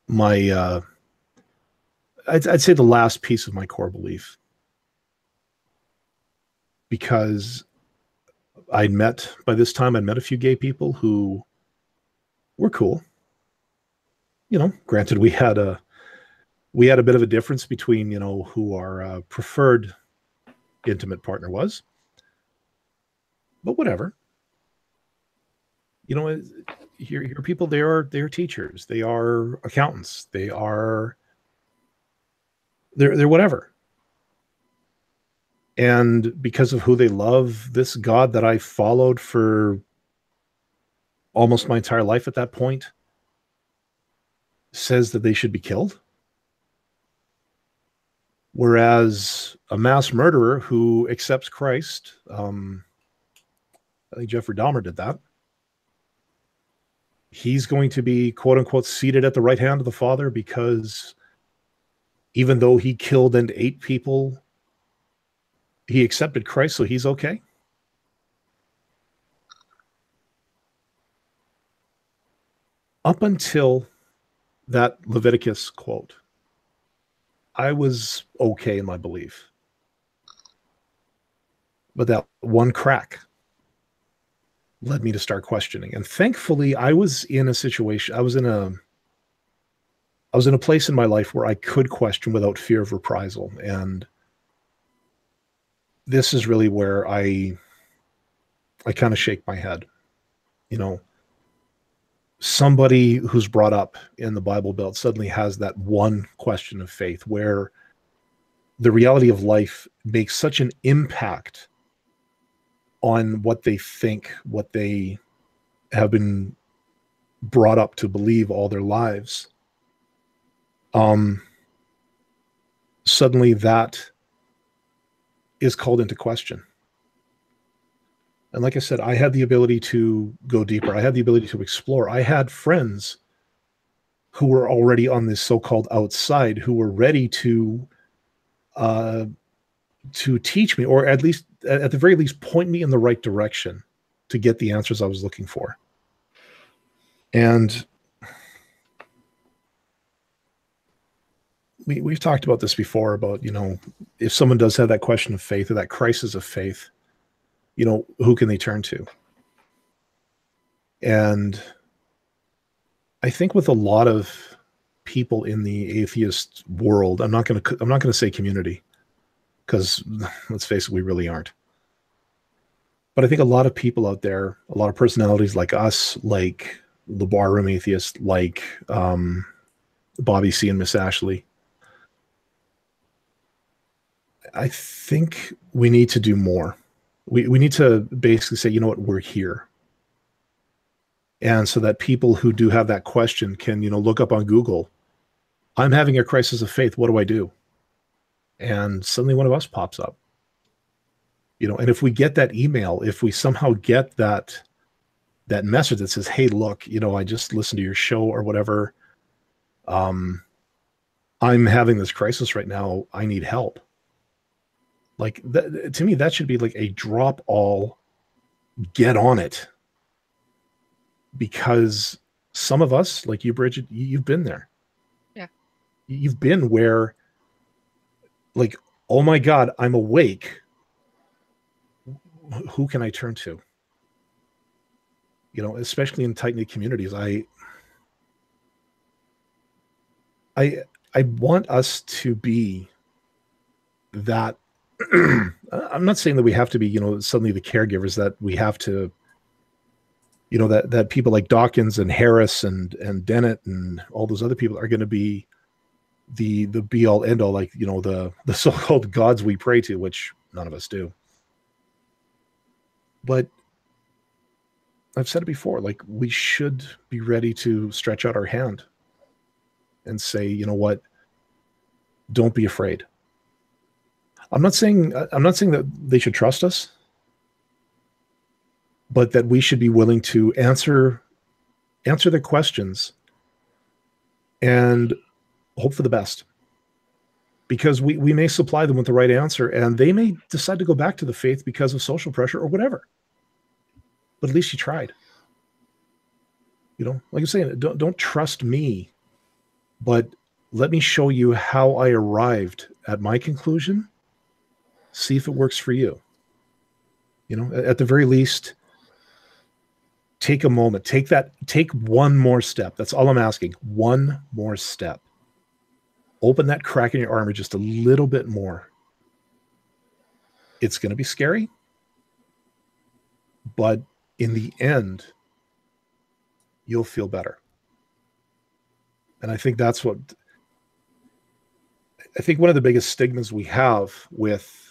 my, I'd say the last piece of my core belief. Because by this time, I'd met a few gay people who were cool. Granted, we had a bit of a difference between, who our preferred intimate partner was. But whatever. Your people, they are teachers. They are accountants. They're whatever. And because of who they love, this God that I followed for almost my entire life at that point says that they should be killed. Whereas a mass murderer who accepts Christ, I think Jeffrey Dahmer did that. He's going to be, quote unquote, seated at the right hand of the Father because even though he killed and ate people, he accepted Christ, so he's okay. Up until that Leviticus quote, I was okay in my belief. But that one crack led me to start questioning. And thankfully, I was in a situation, I was in a place in my life where I could question without fear of reprisal. And this is really where I kind of shake my head. somebody who's brought up in the Bible Belt suddenly has that one question of faith where the reality of life makes such an impact on what they think, what they have been brought up to believe all their lives. Suddenly that is called into question. And like I said, I had the ability to go deeper. I had the ability to explore. I had friends who were already on this so-called outside who were ready to teach me, or at least, at the very least, point me in the right direction to get the answers I was looking for. And we've talked about this before about, you know, if someone does have that question of faith or that crisis of faith, you know, who can they turn to? And I think with a lot of people in the atheist world, I'm not going to say community, because let's face it, we really aren't. But I think a lot of people out there, a lot of personalities like us, like the Barroom Atheist, like Bobby C and Miss Ashley, I think we need to do more. We need to basically say, you know what, we're here. And so that people who do have that question can, you know, look up on Google, I'm having a crisis of faith, what do I do? And suddenly one of us pops up. You know, and if we get that email, if we somehow get that message that says, hey, look, you know, I just listened to your show or whatever. I'm having this crisis right now. I need help. Like that, to me, that should be like a drop all, get on it. Because some of us, like you, Brigid, you've been there. Yeah. You've been where, like, oh my God, I'm awake. Who can I turn to? You know, especially in tight-knit communities. I want us to be that. I'm not saying that we have to be, you know, suddenly the caregivers, that we have to, you know, that people like Dawkins and Harris and Dennett and all those other people are going to be the be all end all, like, you know, the so-called gods we pray to, which none of us do. But I've said it before, like, we should be ready to stretch out our hand and say, you know what, don't be afraid. I'm not saying that they should trust us, but that we should be willing to answer their questions and hope for the best. Because we may supply them with the right answer, and they may decide to go back to the faith because of social pressure or whatever. But at least you tried. You know, like I'm saying, don't trust me, but let me show you how I arrived at my conclusion. See if it works for you. You know, at the very least, take a moment, take one more step. That's all I'm asking. One more step. Open that crack in your armor just a little bit more. It's going to be scary, but in the end, you'll feel better. And I think that's what, I think one of the biggest stigmas we have with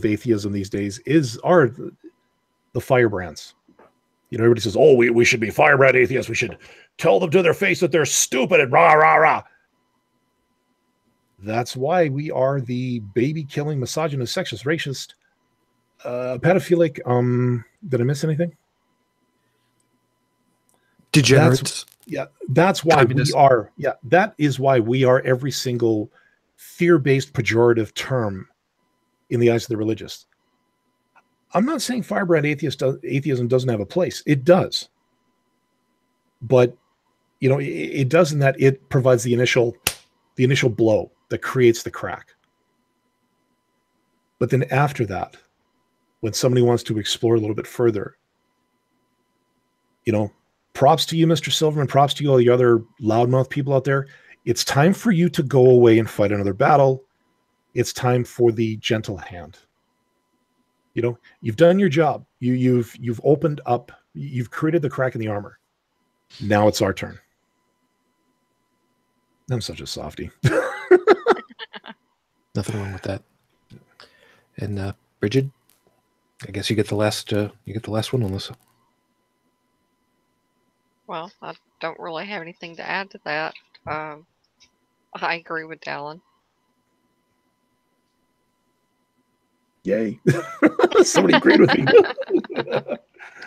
atheism these days are the firebrands. You know, everybody says, oh, we should be firebrand atheists. We should tell them to their face that they're stupid and rah, rah, rah. That's why we are the baby-killing, misogynist, sexist, racist, pedophilic. Did I miss anything? Degenerates. That's why Communist. we are. Yeah, that is why we are every single fear-based pejorative term in the eyes of the religious. I'm not saying firebrand atheism doesn't have a place. It does. But, you know, it does in that it provides the initial blow that creates the crack. But then after that, when somebody wants to explore a little bit further, you know, props to you, Mr. Silverman, props to you, all the other loudmouth people out there. It's time for you to go away and fight another battle. It's time for the gentle hand. You know, you've done your job. You've opened up, you've created the crack in the armor. Now it's our turn. I'm such a softie. Nothing wrong with that. And Brigid, I guess you get the last one on this. Well, I don't really have anything to add to that. I agree with Dalan. Yay. Somebody agreed with me.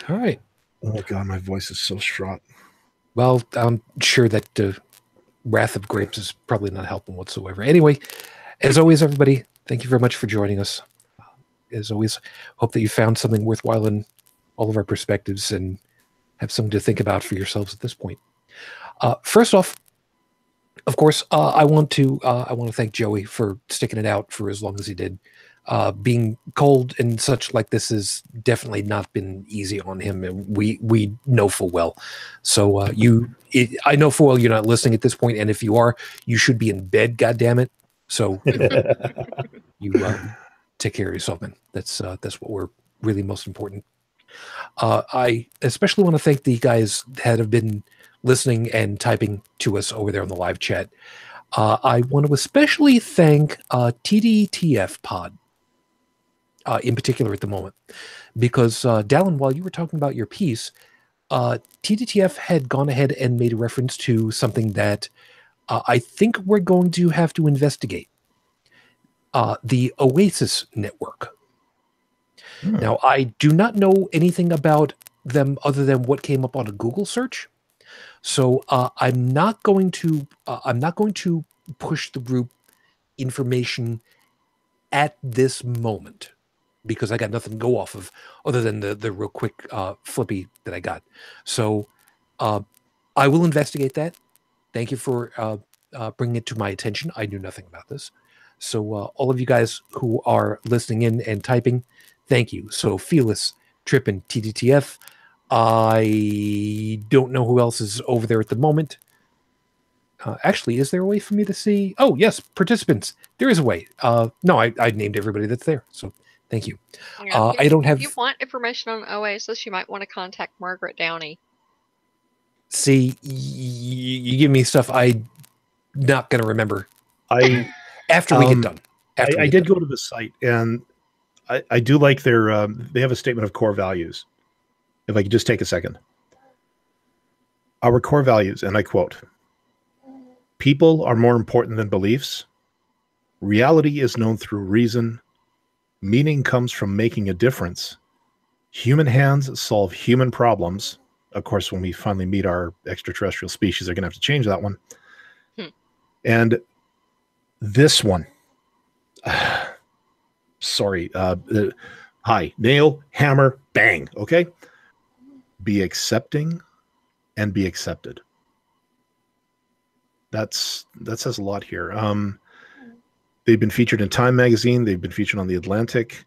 All right. Oh, God, my voice is so straught. Well, I'm sure that Wrath of Grapes is probably not helping whatsoever. Anyway, as always, everybody, thank you very much for joining us. As always, hope that you found something worthwhile in all of our perspectives and have something to think about for yourselves at this point. First off, of course, I want to thank Joey for sticking it out for as long as he did. Being cold and such like this has definitely not been easy on him, and we know full well. So I know full well you're not listening at this point, and if you are, you should be in bed. God damn it! So you take care of yourself, man. That's what we're really most important. I especially want to thank the guys that have been listening and typing to us over there on the live chat. I want to especially thank TDTF Pod. In particular at the moment, because Dalan, while you were talking about your piece, TDTF had gone ahead and made a reference to something that I think we're going to have to investigate. The Oasis Network. Now, I do not know anything about them other than what came up on a Google search, so I'm not going to push the group information at this moment, because I got nothing to go off of other than the real quick flippy that I got. So I will investigate that. Thank you for bringing it to my attention. I knew nothing about this. So all of you guys who are listening in and typing, thank you. So Felis, Trippin, TDTF. I don't know who else is over there at the moment. Actually, is there a way for me to see? Oh, yes, participants. There is a way. No, I named everybody that's there. So thank you. Yeah, I don't have. If you want information on Oasis, you might want to contact Margaret Downey. See, you give me stuff I'm not going to remember. After we get done. I did go to the site, and I do like their. They have a statement of core values. If I could just take a second. Our core values, and I quote: "People are more important than beliefs. Reality is known through reason. Meaning comes from making a difference. Human hands solve human problems." Of course, when we finally meet our extraterrestrial species, they're going to have to change that one. And this one, sorry, hi, nail, hammer, bang, okay? Be accepting and be accepted. That says a lot here. They've been featured in Time magazine. They've been featured on The Atlantic.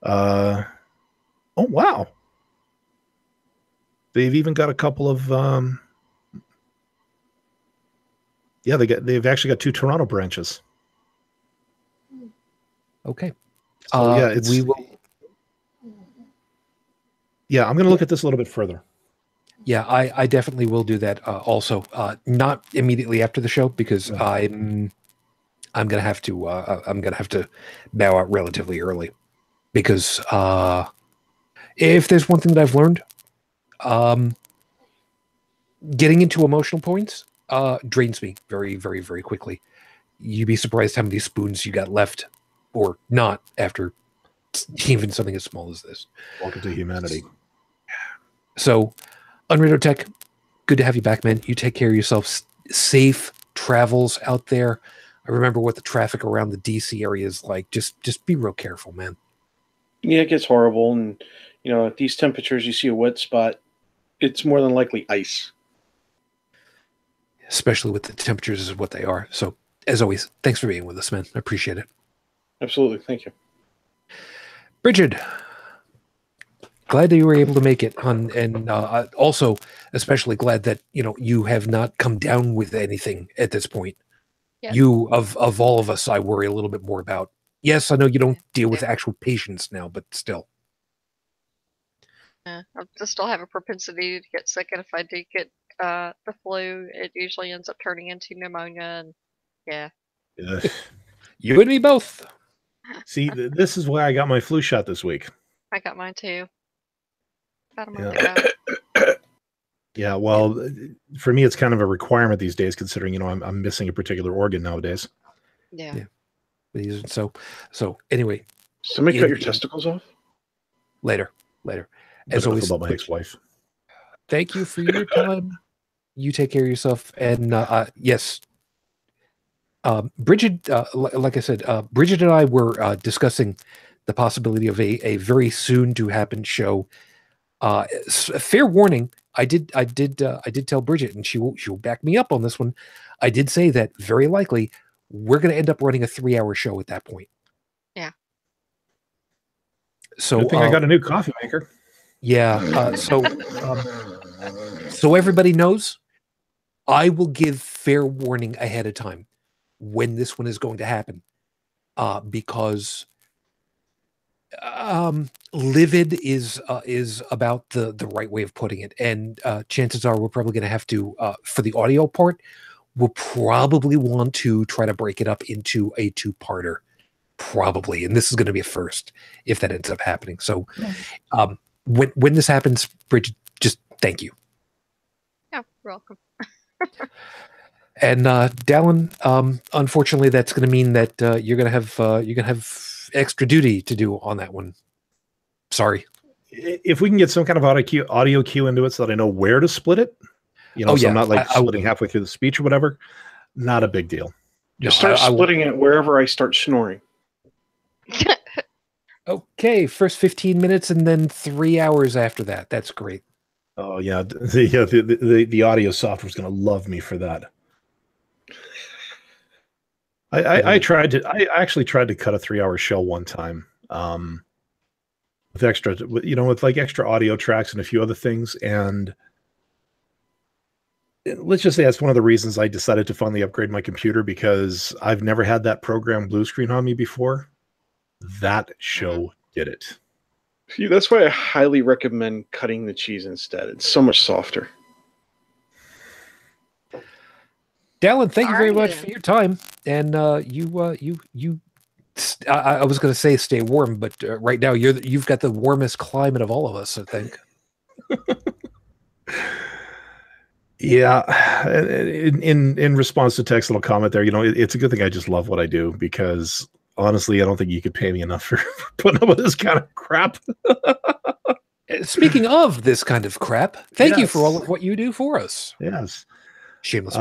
Oh, wow. They've even got a couple of they've actually got 2 Toronto branches. Okay. So yeah, we will. Yeah, I'm going to look at this a little bit further. Yeah, I definitely will do that. Also, not immediately after the show, because I'm gonna have to bow out relatively early, because if there's one thing that I've learned, getting into emotional points drains me very, very, very quickly. You'd be surprised how many spoons you got left or not after even something as small as this. Welcome to humanity. So, UnrenownedTech, good to have you back, man. You take care of yourself. Safe travels out there. I remember what the traffic around the DC area is like. Just be real careful, man. Yeah, it gets horrible. And, at these temperatures, you see a wet spot, it's more than likely ice. Especially with the temperatures is what they are. So, as always, thanks for being with us, man. I appreciate it. Absolutely. Thank you. Brigid, glad that you were able to make it, hon, and also especially glad that you have not come down with anything at this point. Yes. You of all of us, I worry a little bit more about. Yes, I know you don't deal with actual patients now, but still. I still have a propensity to get sick, and if I do get the flu, it usually ends up turning into pneumonia, and yeah. You and me both. See, this is why I got my flu shot this week. I got mine too. About a month ago. Yeah, well, for me, it's kind of a requirement these days, considering I'm missing a particular organ nowadays. Yeah. So anyway. Somebody cut your testicles off? Later. As always, about my ex-wife. Thank you for your time. You take care of yourself, and yes. Brigid, like I said, Brigid and I were discussing the possibility of a very soon to happen show. Fair warning, I did tell Brigid, and she'll back me up on this one. I did say that very likely we're going to end up running a 3-hour show at that point. Yeah. So good thing I got a new coffee maker. Yeah. So everybody knows, I will give fair warning ahead of time when this one is going to happen, because livid is about the right way of putting it, and chances are we're probably going to have to, for the audio part, we'll probably want to try to break it up into a 2-parter, probably, and this is going to be a first if that ends up happening. So when this happens, Bridget, just thank you. Yeah, you're welcome. And Dalan, unfortunately, that's going to mean that you're going to have extra duty to do on that one. Sorry. If we can get some kind of audio cue into it, so that I know where to split it, so I'm not like splitting halfway through the speech or whatever. Not a big deal. Just start splitting it wherever I start snoring. Okay, first 15 minutes and then 3 hours after that. That's great. Oh yeah, the audio software is going to love me for that. I actually tried to cut a 3-hour show one time, with extra, with like extra audio tracks and a few other things. And let's just say that's one of the reasons I decided to finally upgrade my computer, because I've never had that program blue screen on me before. That show did it. See, that's why I highly recommend cutting the cheese instead. It's so much softer. Dalan, thank you very much for your time. And I was going to say stay warm, but right now you've got the warmest climate of all of us, I think. Yeah. In response to Tech's little comment there, it's a good thing I just love what I do, because honestly, I don't think you could pay me enough for putting up with this kind of crap. Speaking of this kind of crap, thank you for all of what you do for us. Yes. Shameless.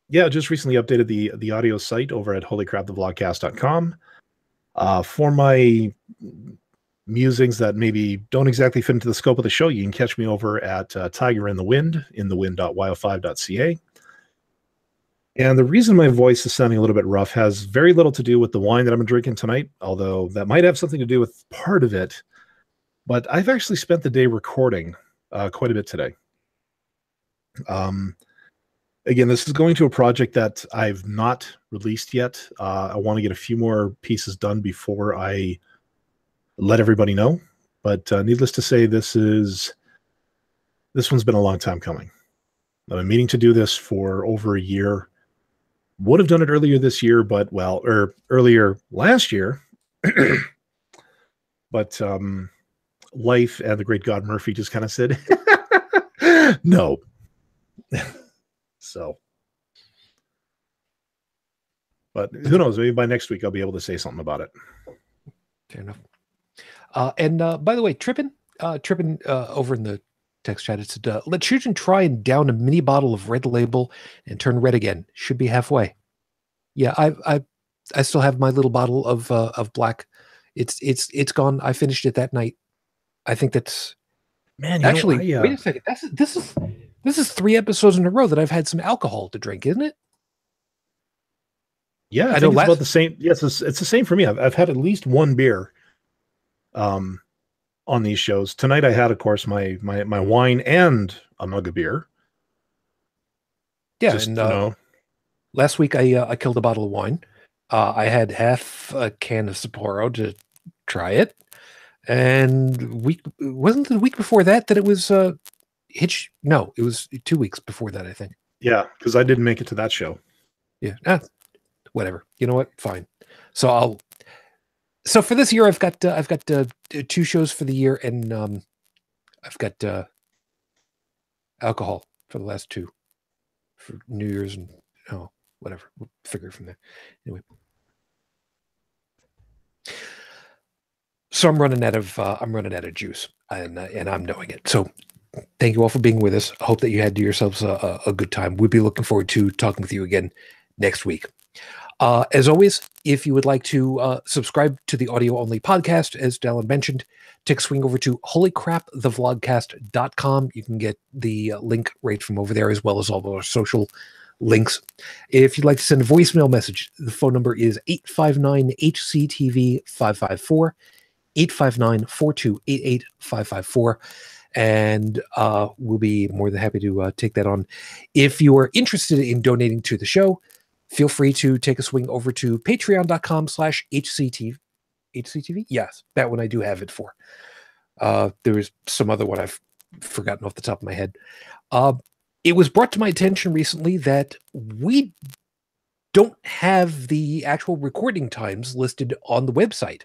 Yeah, just recently updated the audio site over at holycrapthevlogcast.com. For my musings that maybe don't exactly fit into the scope of the show, you can catch me over at Tiger in the Wind, inthewind.yo5.ca. And the reason my voice is sounding a little bit rough has very little to do with the wine that I'm drinking tonight, although that might have something to do with part of it. But I've actually spent the day recording quite a bit today. Again, this is going to a project that I've not released yet. I want to get a few more pieces done before I let everybody know. But needless to say, this one's been a long time coming. I've been meaning to do this for over a year. Would have done it earlier this year, but earlier last year. But life and the great God Murphy just kind of said, no. So, but who knows? Maybe by next week I'll be able to say something about it. Fair enough. And by the way, Trippin over in the text chat, it said, let Shujin try and down a mini bottle of Red Label and turn red again. Should be halfway. Yeah, I still have my little bottle of black. It's gone. I finished it that night. I think that's actually. Wait a second. This is 3 episodes in a row that I've had some alcohol to drink, isn't it? Yeah, I think it's about the same. Yes, it's the same for me. I've had at least one beer on these shows. Tonight I had, of course, my wine and a mug of beer. Yeah, and last week I killed a bottle of wine. I had half a can of Sapporo to try it, And wasn't the week before that it was Hitch? No, it was 2 weeks before that, I think. Yeah, because I didn't make it to that show. Yeah, whatever. You know what? Fine. So for this year, I've got 2 shows for the year, and I've got alcohol for the last 2 for New Year's and whatever. We'll figure it from there. Anyway. So I'm running out of juice, and I'm knowing it. So thank you all for being with us. I hope that you had yourselves a good time. We'd be looking forward to talking with you again next week. As always, if you would like to subscribe to the audio-only podcast, as Dalan mentioned, take a swing over to holycrapthevlogcast.com. You can get the link right from over there, as well as all of our social links. If you'd like to send a voicemail message, the phone number is 859-HCTV-554. 859-4288-554, and we'll be more than happy to take that on. If you are interested in donating to the show, feel free to take a swing over to patreon.com/HCTV. HCTV? Yes, that one I do have it for. There is some other one I've forgotten off the top of my head. It was brought to my attention recently that we don't have the actual recording times listed on the website.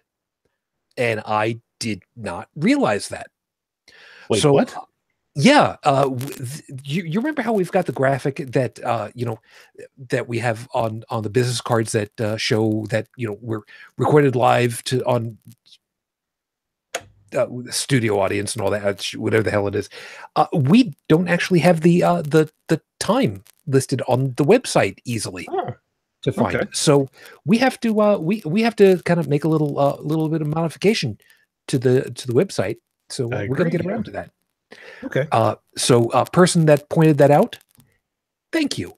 And I did not realize that. Wait, so what? Yeah, you remember how we've got the graphic that that we have on the business cards that show that we're recorded live on studio audience and all that, whatever the hell it is. We don't actually have the time listed on the website easily. To find. Okay. So we have to we have to kind of make a little bit of modification to the website. So we're going to get around to that. Okay. So person that pointed that out, thank you.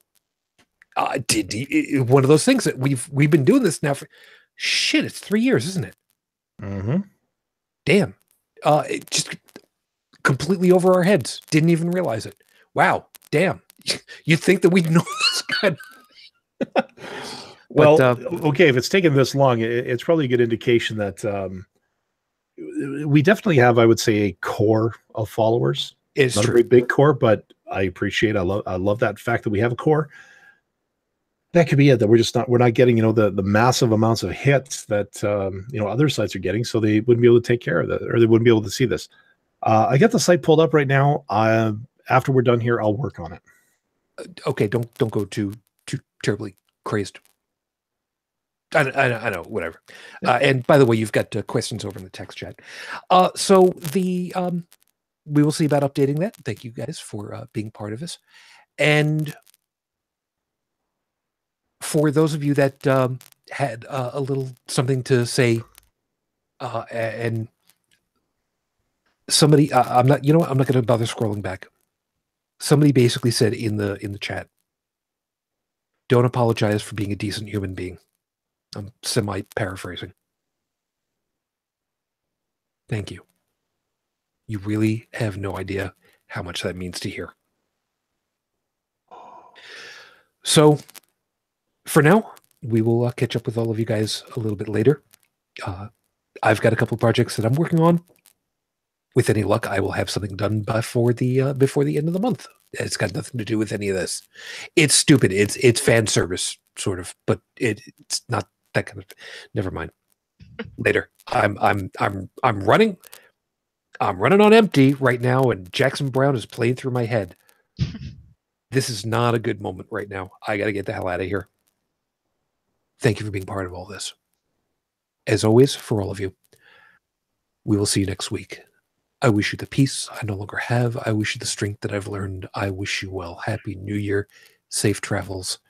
One of those things that we've been doing this now for it's 3 years, isn't it? Mm-hmm. Damn. It just completely over our heads. Didn't even realize it. Wow. Damn. You'd think that we'd know this kind of well, okay, if it's taken this long, it's probably a good indication that we definitely have, I would say, a core of followers. It's not true. a very big core, but I love that fact that we have a core. That could be it, that we're not getting the massive amounts of hits that other sites are getting, so they wouldn't be able to take care of that, or they wouldn't be able to see this. I got the site pulled up right now. After we're done here, I'll work on it. Okay, don't go too terribly crazed. I know, whatever. Yeah. And by the way, you've got questions over in the text chat. So we will see about updating that. Thank you guys for being part of this. And for those of you that had a little something to say, and somebody, I'm not going to bother scrolling back. Somebody basically said in the chat, don't apologize for being a decent human being. I'm semi-paraphrasing. Thank you. You really have no idea how much that means to hear. So, for now, we will catch up with all of you guys a little bit later. I've got a couple of projects that I'm working on. With any luck, I will have something done before the end of the month. It's got nothing to do with any of this. It's stupid. It's fan service, sort of, but it's not that kind of. Never mind. Later. I'm running. I'm running on empty right now, and Jackson Brown is playing through my head. This is not a good moment right now. I got to get the hell out of here. Thank you for being part of all this. As always, for all of you, we will see you next week. I wish you the peace I no longer have. I wish you the strength that I've learned. I wish you well. Happy New Year. Safe travels.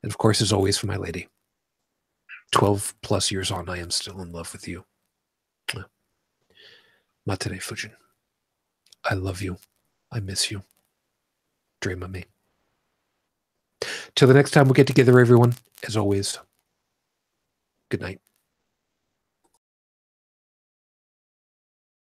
And of course, as always, for my lady, 12 plus years on, I am still in love with you. Matere Fujin. I love you. I miss you. Dream of me. Till the next time we get together, everyone, as always, good night.